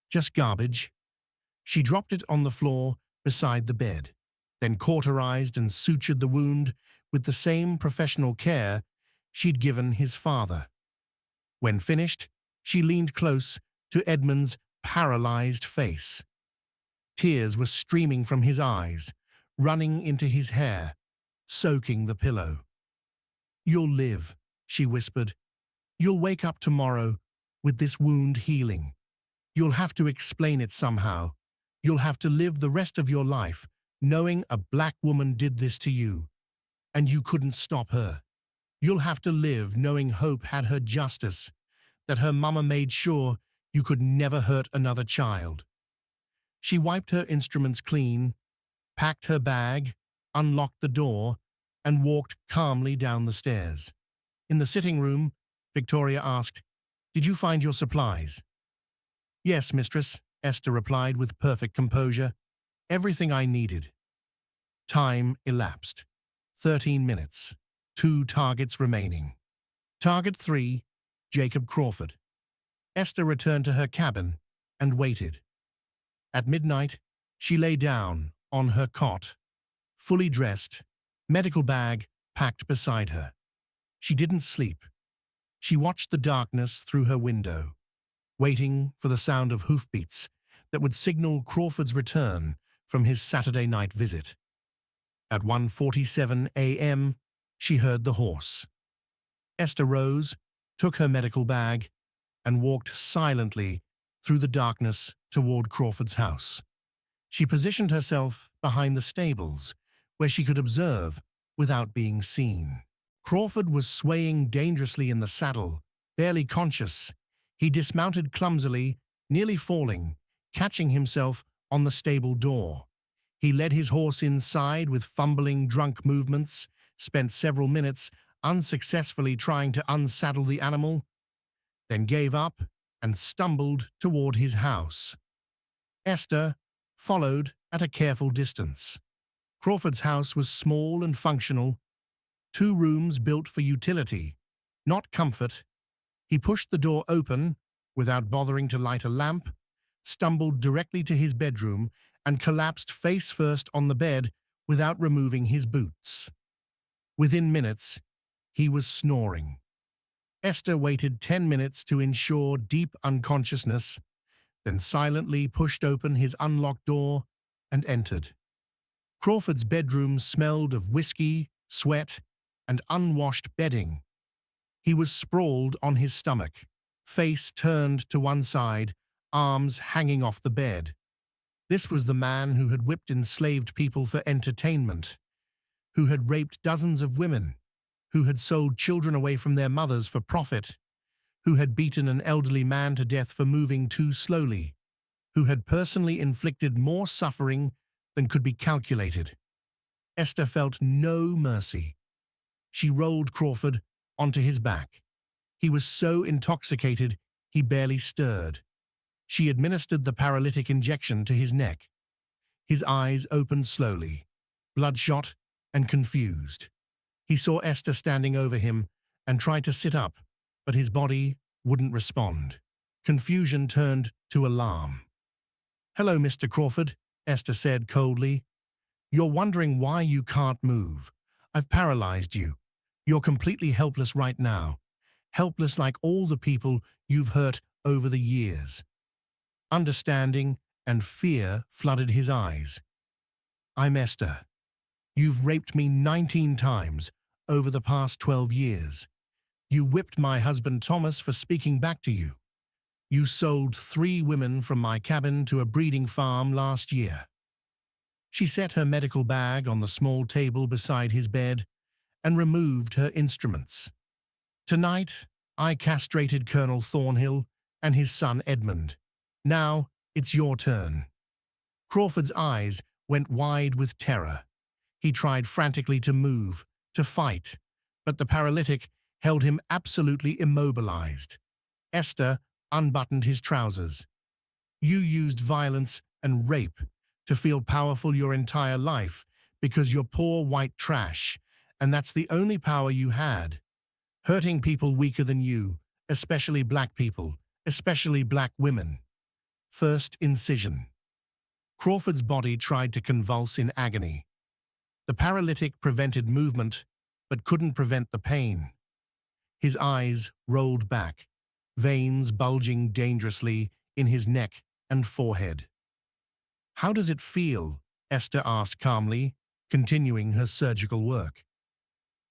Just garbage." She dropped it on the floor beside the bed, then cauterized and sutured the wound with the same professional care she'd given his father. When finished, she leaned close to Edmund's paralyzed face. Tears were streaming from his eyes, running into his hair, soaking the pillow. "You'll live," she whispered. "You'll wake up tomorrow with this wound healing. You'll have to explain it somehow. You'll have to live the rest of your life knowing a black woman did this to you, and you couldn't stop her. You'll have to live knowing Hope had her justice, that her mama made sure you could never hurt another child." She wiped her instruments clean, packed her bag, unlocked the door, and walked calmly down the stairs. In the sitting room, Victoria asked, "Did you find your supplies?" "Yes, mistress," Esther replied with perfect composure. "Everything I needed." Time elapsed. 13 minutes. 2 targets remaining. Target 3, Jacob Crawford. Esther returned to her cabin and waited. At midnight, she lay down on her cot, fully dressed, medical bag packed beside her. She didn't sleep. She watched the darkness through her window, waiting for the sound of hoofbeats that would signal Crawford's return from his Saturday night visit. At 1:47 a.m., she heard the horse. Esther rose, took her medical bag, and walked silently through the darkness toward Crawford's house. She positioned herself behind the stables, where she could observe without being seen. Crawford was swaying dangerously in the saddle, barely conscious. He dismounted clumsily, nearly falling, catching himself on the stable door. He led his horse inside with fumbling, drunk movements, spent several minutes unsuccessfully trying to unsaddle the animal, then gave up and stumbled toward his house. Esther followed at a careful distance. Crawford's house was small and functional, 2 rooms built for utility, not comfort. He pushed the door open without bothering to light a lamp, stumbled directly to his bedroom, and collapsed face first on the bed without removing his boots. Within minutes, he was snoring. Esther waited 10 minutes to ensure deep unconsciousness, then silently pushed open his unlocked door and entered. Crawford's bedroom smelled of whiskey, sweat, and unwashed bedding. He was sprawled on his stomach, face turned to one side, arms hanging off the bed. This was the man who had whipped enslaved people for entertainment, who had raped dozens of women, who had sold children away from their mothers for profit, who had beaten an elderly man to death for moving too slowly, who had personally inflicted more suffering than could be calculated. Esther felt no mercy. She rolled Crawford onto his back. He was so intoxicated he barely stirred. She administered the paralytic injection to his neck. His eyes opened slowly, bloodshot and confused. He saw Esther standing over him and tried to sit up, but his body wouldn't respond. Confusion turned to alarm. "Hello, Mr. Crawford," Esther said coldly. "You're wondering why you can't move. I've paralyzed you. You're completely helpless right now. Helpless like all the people you've hurt over the years." Understanding and fear flooded his eyes. "I'm Esther. You've raped me 19 times over the past 12 years. You whipped my husband Thomas for speaking back to you. You sold 3 women from my cabin to a breeding farm last year." She set her medical bag on the small table beside his bed and removed her instruments. "Tonight, I castrated Colonel Thornhill and his son Edmund. Now, it's your turn." Crawford's eyes went wide with terror. He tried frantically to move, to fight, but the paralytic held him absolutely immobilized. Esther unbuttoned his trousers. "You used violence and rape to feel powerful your entire life because you're poor white trash, and that's the only power you had. Hurting people weaker than you, especially black people, especially black women." First incision. Crawford's body tried to convulse in agony. The paralytic prevented movement, but couldn't prevent the pain. His eyes rolled back, veins bulging dangerously in his neck and forehead. "How does it feel?" Esther asked calmly, continuing her surgical work.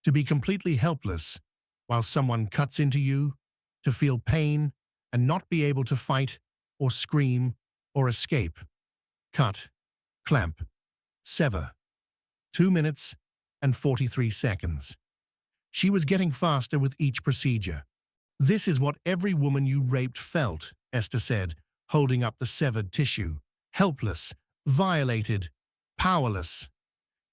"To be completely helpless while someone cuts into you, to feel pain and not be able to fight or scream or escape. Cut, clamp, sever. 2 minutes and 43 seconds. She was getting faster with each procedure. "This is what every woman you raped felt," Esther said, holding up the severed tissue. "Helpless, violated, powerless."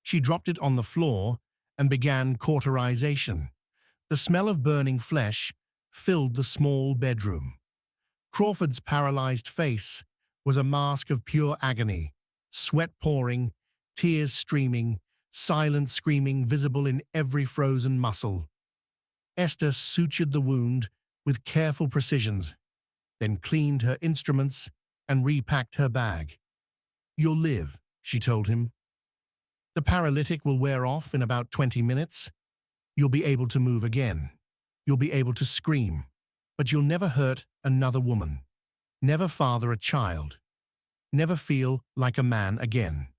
She dropped it on the floor and began cauterization. The smell of burning flesh filled the small bedroom. Crawford's paralyzed face was a mask of pure agony, sweat pouring, tears streaming, silent screaming visible in every frozen muscle. Esther sutured the wound with careful precisions, then cleaned her instruments and repacked her bag. "You'll live," she told him. "The paralytic will wear off in about 20 minutes. You'll be able to move again. You'll be able to scream, but you'll never hurt another woman, never father a child, never feel like a man again."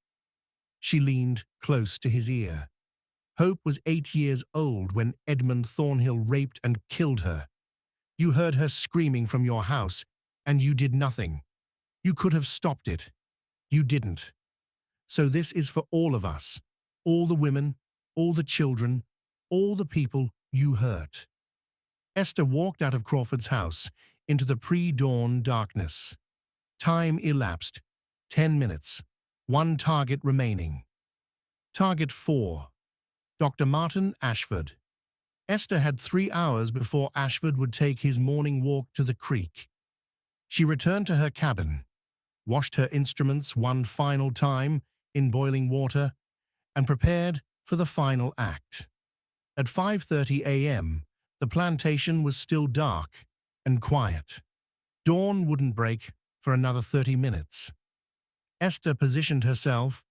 She leaned close to his ear. "Hope was 8 years old when Edmund Thornhill raped and killed her. You heard her screaming from your house, and you did nothing. You could have stopped it. You didn't. So this is for all of us, all the women, all the children, all the people you hurt." Esther walked out of Crawford's house into the pre-dawn darkness. Time elapsed, 10 minutes, 1 target remaining. Target 4, Dr. Martin Ashford. Esther had 3 hours before Ashford would take his morning walk to the creek. She returned to her cabin, washed her instruments one final time in boiling water, and prepared for the final act. At 5:30 a.m., the plantation was still dark and quiet. Dawn wouldn't break for another 30 minutes. Esther positioned herself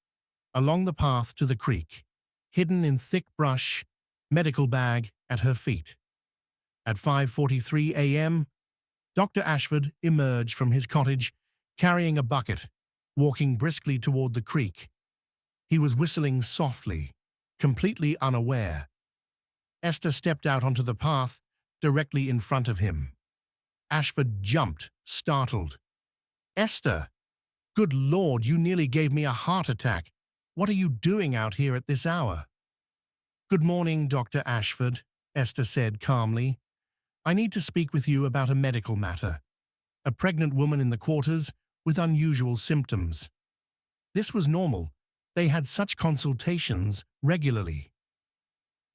along the path to the creek, hidden in thick brush, medical bag at her feet. At 5:43 a.m., Dr. Ashford emerged from his cottage, carrying a bucket, walking briskly toward the creek. He was whistling softly, completely unaware. Esther stepped out onto the path directly in front of him. Ashford jumped, startled. "Esther! Good Lord, you nearly gave me a heart attack. What are you doing out here at this hour?" "Good morning, Dr. Ashford," Esther said calmly. "I need to speak with you about a medical matter. A pregnant woman in the quarters with unusual symptoms." This was normal. They had such consultations regularly.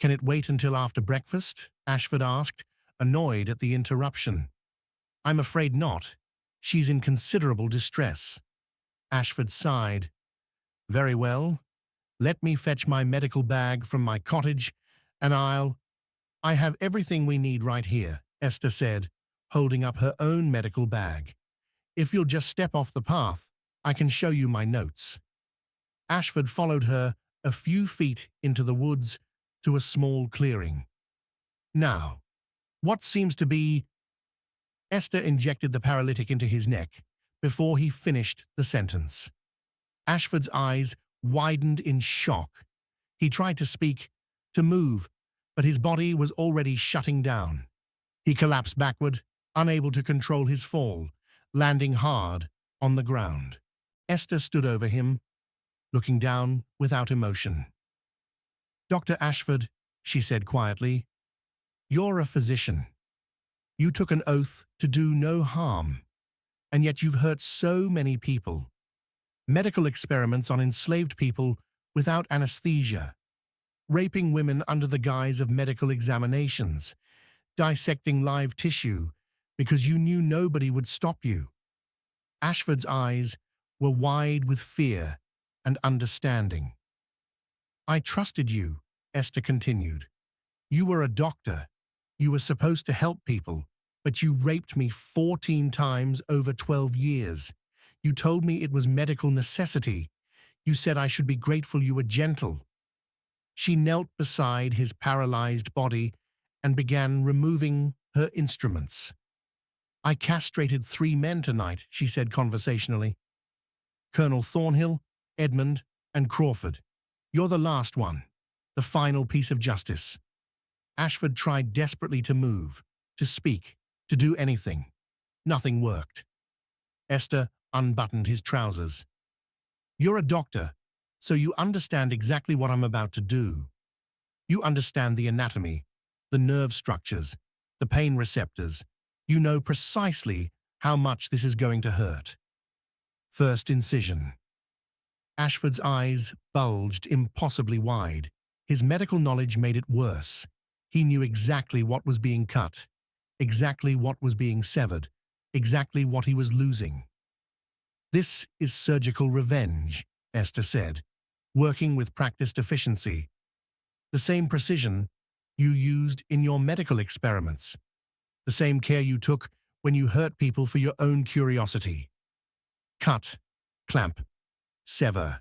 "Can it wait until after breakfast?" Ashford asked, annoyed at the interruption. "I'm afraid not. She's in considerable distress." Ashford sighed. "Very well. Let me fetch my medical bag from my cottage, and I have everything we need right here," Esther said, holding up her own medical bag. "If you'll just step off the path, I can show you my notes." Ashford followed her a few feet into the woods to a small clearing. "Now, what seems to be—" Esther injected the paralytic into his neck before he finished the sentence. Ashford's eyes widened in shock. He tried to speak, to move, but his body was already shutting down. He collapsed backward, unable to control his fall, landing hard on the ground. Esther stood over him, looking down without emotion. "Dr. Ashford," she said quietly, "you're a physician. You took an oath to do no harm, and yet you've hurt so many people. Medical experiments on enslaved people without anesthesia, raping women under the guise of medical examinations, dissecting live tissue because you knew nobody would stop you." Ashford's eyes were wide with fear and understanding. "I trusted you," Esther continued. "You were a doctor. You were supposed to help people, but you raped me 14 times over 12 years. You told me it was medical necessity. You said I should be grateful you were gentle." She knelt beside his paralyzed body and began removing her instruments. "I castrated 3 men tonight," she said conversationally. "Colonel Thornhill, Edmund, and Crawford. You're the last one, the final piece of justice." Ashford tried desperately to move, to speak, to do anything. Nothing worked. Esther unbuttoned his trousers. "You're a doctor, so you understand exactly what I'm about to do. You understand the anatomy, the nerve structures, the pain receptors. You know precisely how much this is going to hurt." First incision. Ashford's eyes bulged impossibly wide. His medical knowledge made it worse. He knew exactly what was being cut, exactly what was being severed, exactly what he was losing. "This is surgical revenge," Esther said, working with practiced efficiency. "The same precision you used in your medical experiments. The same care you took when you hurt people for your own curiosity." Cut, clamp, sever.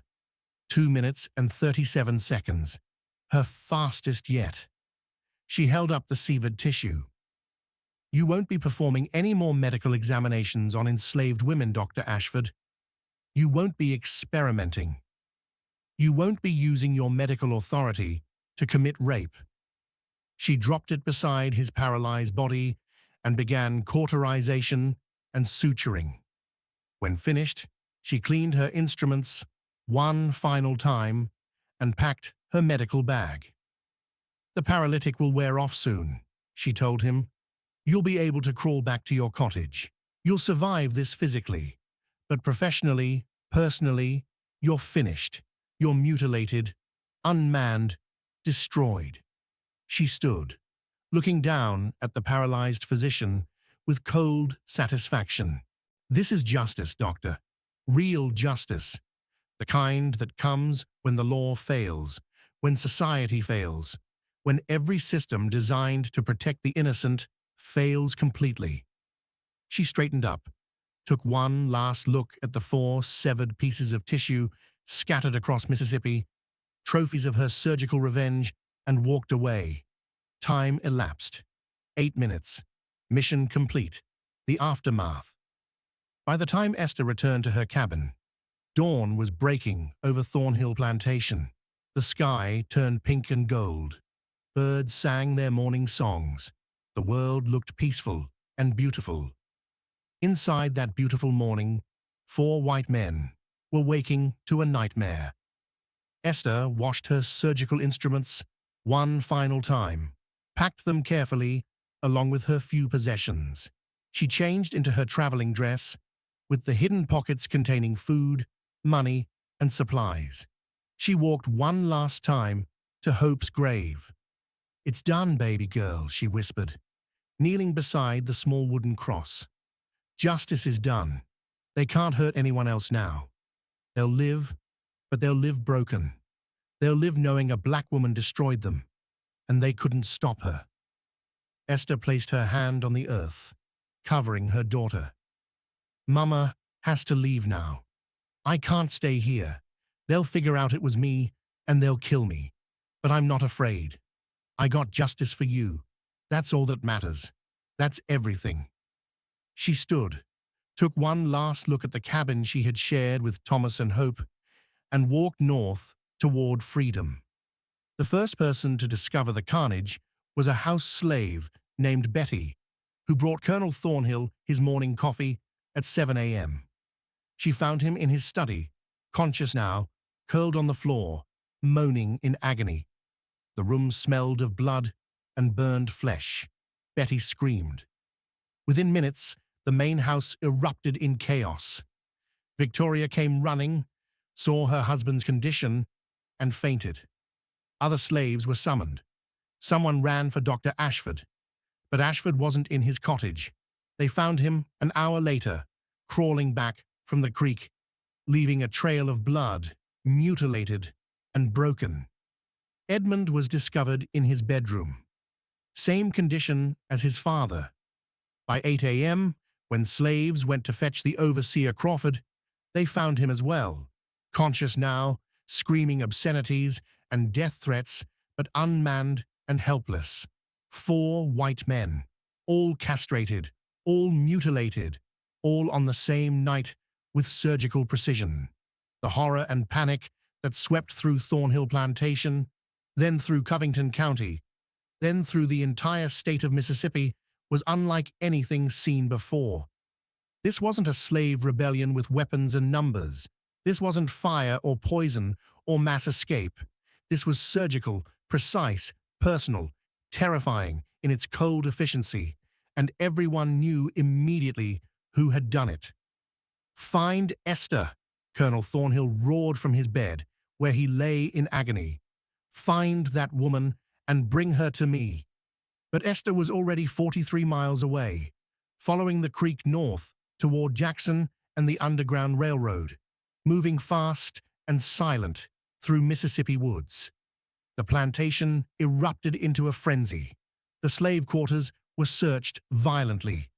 2 minutes and 37 seconds. Her fastest yet. She held up the severed tissue. "You won't be performing any more medical examinations on enslaved women, Dr. Ashford. You won't be experimenting. You won't be using your medical authority to commit rape." She dropped it beside his paralyzed body and began cauterization and suturing. When finished, she cleaned her instruments one final time and packed her medical bag. "The paralytic will wear off soon," she told him. "You'll be able to crawl back to your cottage. You'll survive this physically, but professionally, personally, you're finished. You're mutilated, unmanned, destroyed." She stood, looking down at the paralyzed physician with cold satisfaction. This is justice, doctor. Real justice. The kind that comes when the law fails, when society fails, when every system designed to protect the innocent fails completely. She straightened up, took one last look at the 4 severed pieces of tissue scattered across Mississippi, trophies of her surgical revenge, and walked away. Time elapsed. 8 minutes. Mission complete. The aftermath. By the time Esther returned to her cabin, dawn was breaking over Thornhill Plantation. The sky turned pink and gold. Birds sang their morning songs. The world looked peaceful and beautiful. Inside that beautiful morning, 4 white men were waking to a nightmare. Esther washed her surgical instruments one final time, packed them carefully along with her few possessions. She changed into her traveling dress with the hidden pockets containing food, money, and supplies. She walked one last time to Hope's grave. "It's done, baby girl," she whispered, kneeling beside the small wooden cross. "Justice is done. They can't hurt anyone else now. They'll live, but they'll live broken. They'll live knowing a black woman destroyed them, and they couldn't stop her." Esther placed her hand on the earth, covering her daughter. "Mama has to leave now. I can't stay here. They'll figure out it was me, and they'll kill me. But I'm not afraid. I got justice for you. That's all that matters. That's everything." She stood, took one last look at the cabin she had shared with Thomas and Hope, and walked north toward freedom. The first person to discover the carnage was a house slave named Betty, who brought Colonel Thornhill his morning coffee at 7 a.m. She found him in his study, conscious now, curled on the floor, moaning in agony. The room smelled of blood and burned flesh. Betty screamed. Within minutes, the main house erupted in chaos. Victoria came running, saw her husband's condition, and fainted. Other slaves were summoned. Someone ran for Dr. Ashford, but Ashford wasn't in his cottage. They found him an hour later, crawling back from the creek, leaving a trail of blood, mutilated and broken. Edmund was discovered in his bedroom. Same condition as his father. By 8 a.m., when slaves went to fetch the overseer Crawford, they found him as well, conscious now, screaming obscenities and death threats, but unmanned and helpless. 4 white men, all castrated, all mutilated, all on the same night with surgical precision. The horror and panic that swept through Thornhill Plantation, then through Covington County, then through the entire state of Mississippi, was unlike anything seen before. This wasn't a slave rebellion with weapons and numbers. This wasn't fire or poison or mass escape. This was surgical, precise, personal, terrifying in its cold efficiency, and everyone knew immediately who had done it. "Find Esther," Colonel Thornhill roared from his bed, where he lay in agony. "Find that woman and bring her to me." But Esther was already 43 miles away, following the creek north toward Jackson and the Underground Railroad, moving fast and silent through Mississippi woods. The plantation erupted into a frenzy. The slave quarters were searched violently.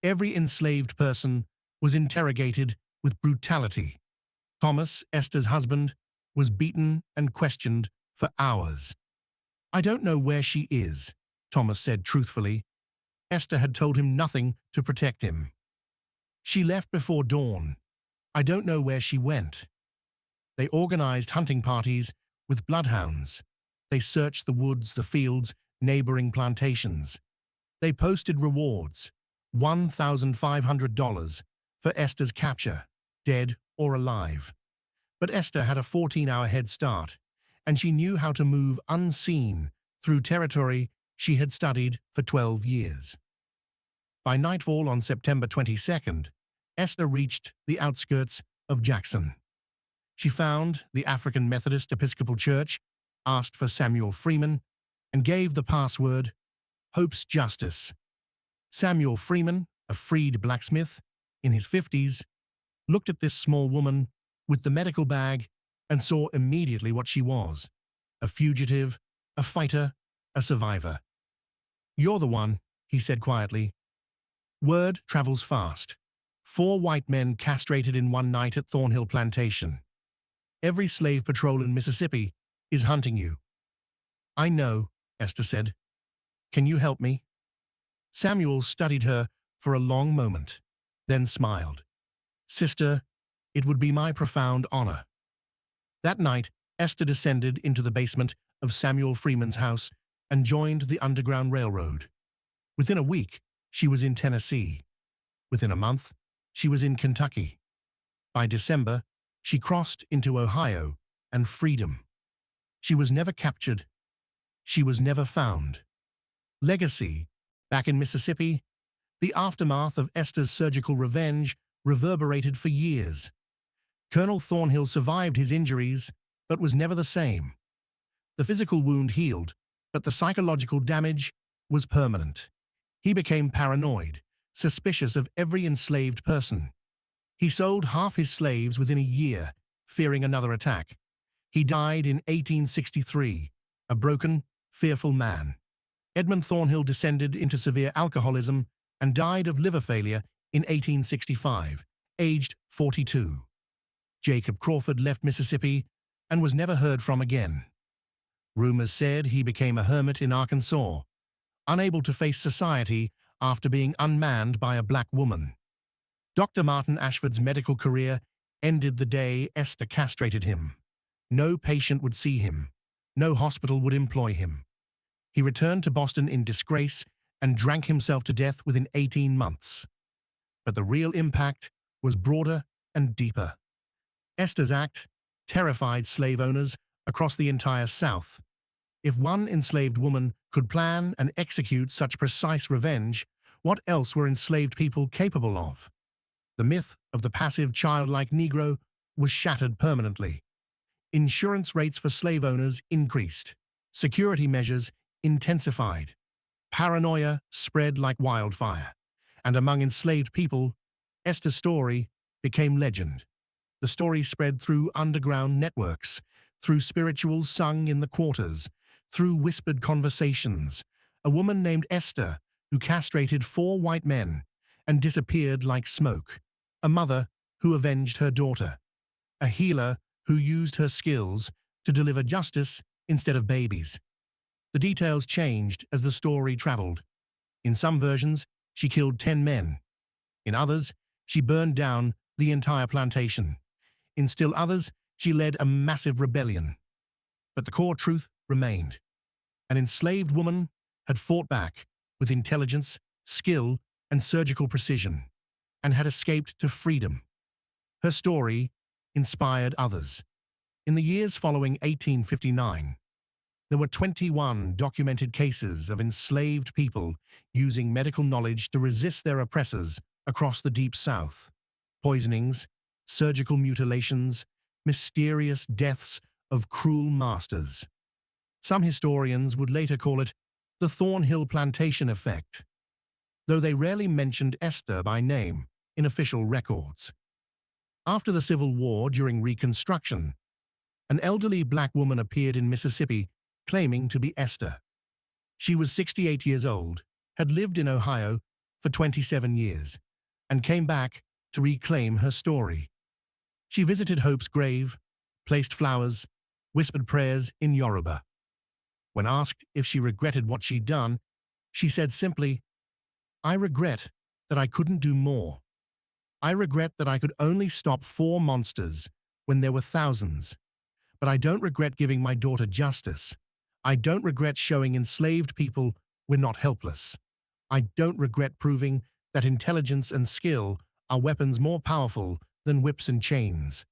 Every enslaved person was interrogated with brutality. Thomas, Esther's husband, was beaten and questioned for hours. "I don't know where she is," Thomas said truthfully. Esther had told him nothing to protect him. "She left before dawn. I don't know where she went." They organized hunting parties with bloodhounds. They searched the woods, the fields, neighboring plantations. They posted rewards, $1,500 for Esther's capture, dead or alive. But Esther had a 14-hour head start, and she knew how to move unseen through territory she had studied for 12 years. By nightfall on September 22nd, Esther reached the outskirts of Jackson. She found the African Methodist Episcopal Church, asked for Samuel Freeman, and gave the password, Hope's Justice. Samuel Freeman, a freed blacksmith in his 50s, looked at this small woman with the medical bag and saw immediately what she was: a fugitive, a fighter, a survivor. "You're the one," he said quietly. Word travels fast. 4 white men castrated in one night at Thornhill Plantation. Every slave patrol in Mississippi is hunting you. "I know," Esther said. "Can you help me?" Samuel studied her for a long moment, then smiled. "Sister, it would be my profound honor." That night, Esther descended into the basement of Samuel Freeman's house and joined the Underground Railroad. Within a week, she was in Tennessee. Within a month, she was in Kentucky. By December, she crossed into Ohio and freedom. She was never captured. She was never found. Legacy. Back in Mississippi, the aftermath of Esther's surgical revenge reverberated for years. Colonel Thornhill survived his injuries, but was never the same. The physical wound healed, but the psychological damage was permanent. He became paranoid, suspicious of every enslaved person. He sold half his slaves within a year, fearing another attack. He died in 1863, a broken, fearful man. Edmund Thornhill descended into severe alcoholism and died of liver failure in 1865, aged 42. Jacob Crawford left Mississippi and was never heard from again. Rumors said he became a hermit in Arkansas, unable to face society after being unmanned by a black woman. Dr. Martin Ashford's medical career ended the day Esther castrated him. No patient would see him. No hospital would employ him. He returned to Boston in disgrace and drank himself to death within 18 months. But the real impact was broader and deeper. Esther's act terrified slave owners across the entire South. If one enslaved woman could plan and execute such precise revenge, what else were enslaved people capable of? The myth of the passive, childlike Negro was shattered permanently. Insurance rates for slave owners increased. Security measures intensified. Paranoia spread like wildfire. And among enslaved people, Esther's story became legend. The story spread through underground networks, through spirituals sung in the quarters, through whispered conversations. A woman named Esther, who castrated 4 white men and disappeared like smoke. A mother who avenged her daughter. A healer who used her skills to deliver justice instead of babies. The details changed as the story traveled. In some versions, she killed 10 men. In others, she burned down the entire plantation. In still others, she led a massive rebellion. But the core truth remained. An enslaved woman had fought back with intelligence, skill, and surgical precision, and had escaped to freedom. Her story inspired others. In the years following 1859, there were 21 documented cases of enslaved people using medical knowledge to resist their oppressors across the Deep South. Poisonings, surgical mutilations, mysterious deaths of cruel masters. Some historians would later call it the Thornhill Plantation effect, though they rarely mentioned Esther by name in official records. After the Civil War during Reconstruction, an elderly black woman appeared in Mississippi claiming to be Esther. She was 68 years old, had lived in Ohio for 27 years, and came back to reclaim her story. She visited Hope's grave, placed flowers, whispered prayers in Yoruba. When asked if she regretted what she'd done, she said simply, "I regret that I couldn't do more. I regret that I could only stop 4 monsters when there were thousands. But I don't regret giving my daughter justice. I don't regret showing enslaved people we're not helpless. I don't regret proving that intelligence and skill are weapons more powerful than whips and chains."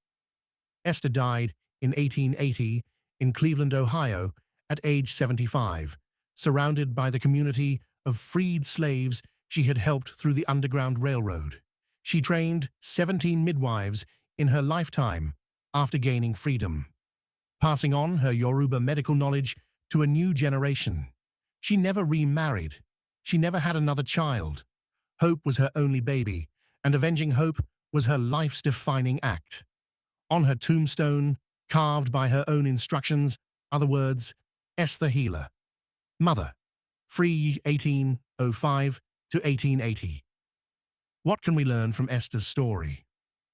Esther died in 1880 in Cleveland, Ohio, at age 75, surrounded by the community of freed slaves she had helped through the Underground Railroad. She trained 17 midwives in her lifetime after gaining freedom, passing on her Yoruba medical knowledge to a new generation. She never remarried, She never had another child. Hope was her only baby, and avenging Hope was her life's defining act. On her tombstone, carved by her own instructions, are the words, Esther Healer, Mother, free 1805 to 1880. What can we learn from Esther's story?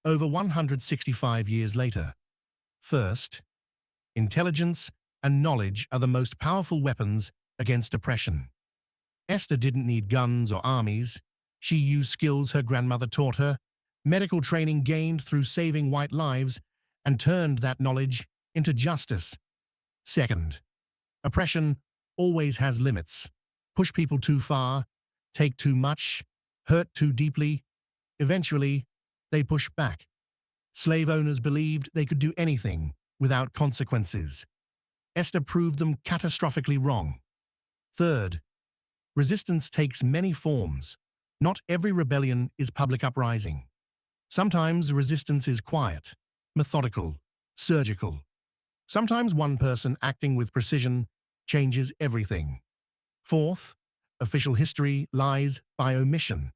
Over 165 years later. First, intelligence and knowledge are the most powerful weapons against oppression. Esther didn't need guns or armies. She used skills her grandmother taught her, medical training gained through saving white lives, and turned that knowledge into justice. Second, oppression always has limits. Push people too far, take too much, hurt too deeply. Eventually, they push back. Slave owners believed they could do anything without consequences. Esther proved them catastrophically wrong. Third, resistance takes many forms. Not every rebellion is public uprising. Sometimes resistance is quiet, methodical, surgical. Sometimes one person acting with precision changes everything. Fourth, official history lies by omission.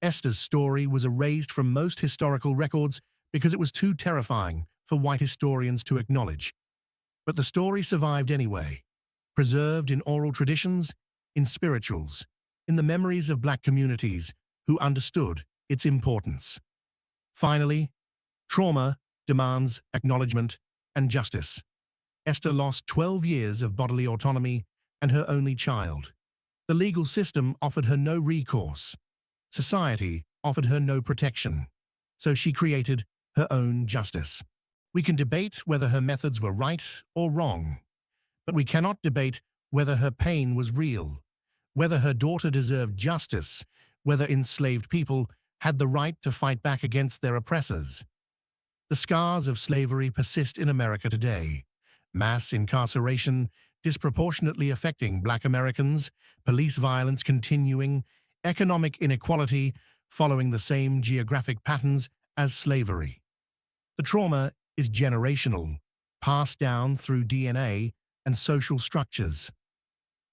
Esther's story was erased from most historical records because it was too terrifying for white historians to acknowledge. But the story survived anyway, preserved in oral traditions, in spirituals, in the memories of black communities who understood its importance. Finally, trauma demands acknowledgement and justice. Esther lost 12 years of bodily autonomy and her only child. The legal system offered her no recourse. Society offered her no protection. So she created her own justice. We can debate whether her methods were right or wrong, but we cannot debate whether her pain was real, whether her daughter deserved justice, whether enslaved people had the right to fight back against their oppressors. The scars of slavery persist in America today. Mass incarceration disproportionately affecting Black Americans, police violence continuing, economic inequality following the same geographic patterns as slavery. The trauma is generational, passed down through DNA and social structures.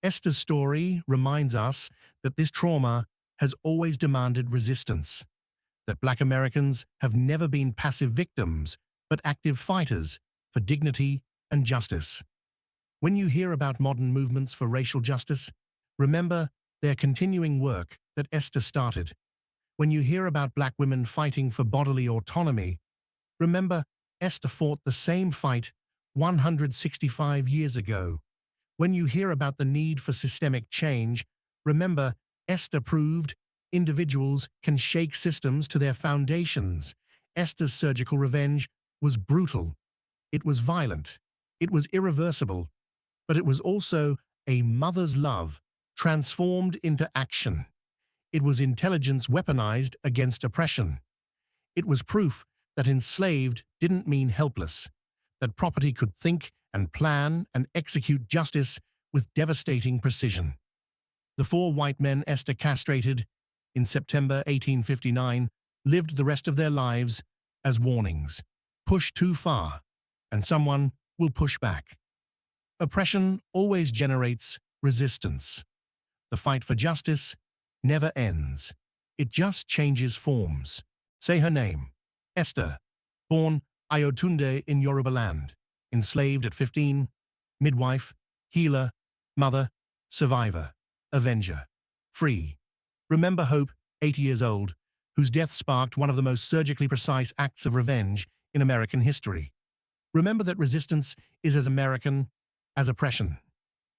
Esther's story reminds us that this trauma has always demanded resistance, that Black Americans have never been passive victims, but active fighters for dignity and justice. When you hear about modern movements for racial justice, remember their continuing work that Esther started. When you hear about Black women fighting for bodily autonomy, remember Esther fought the same fight 165 years ago. When you hear about the need for systemic change, remember Esther proved individuals can shake systems to their foundations. Esther's surgical revenge was brutal. It was violent. It was irreversible. But it was also a mother's love transformed into action. It was intelligence weaponized against oppression. It was proof that enslaved didn't mean helpless, that property could think and plan and execute justice with devastating precision. The 4 white men Esther castrated in September 1859 lived the rest of their lives as warnings. Push too far, and someone will push back. Oppression always generates resistance. The fight for justice never ends. It just changes forms. Say her name. Esther, born Ayotunde in Yoruba land, enslaved at 15, midwife, healer, mother, survivor, avenger, free. Remember Hope, 80 years old, whose death sparked one of the most surgically precise acts of revenge in American history. Remember that resistance is as American as oppression,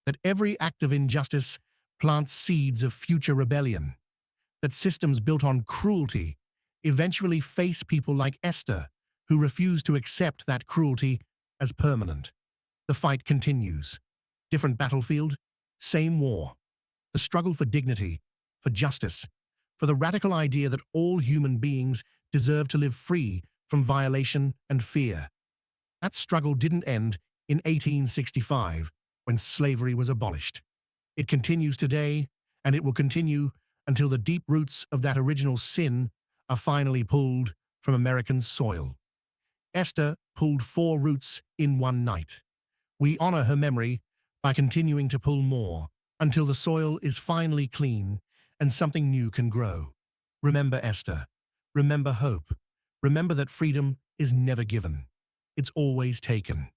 that every act of injustice plants seeds of future rebellion, that systems built on cruelty eventually face people like Esther, who refuse to accept that cruelty as permanent. The fight continues. Different battlefield, same war. The struggle for dignity, for justice, for the radical idea that all human beings deserve to live free from violation and fear. That struggle didn't end in 1865, when slavery was abolished. It continues today, and it will continue until the deep roots of that original sin are finally pulled from American soil. Esther pulled 4 roots in one night. We honor her memory by continuing to pull more, until the soil is finally clean and something new can grow. Remember Esther. Remember hope. Remember that freedom is never given. It's always taken.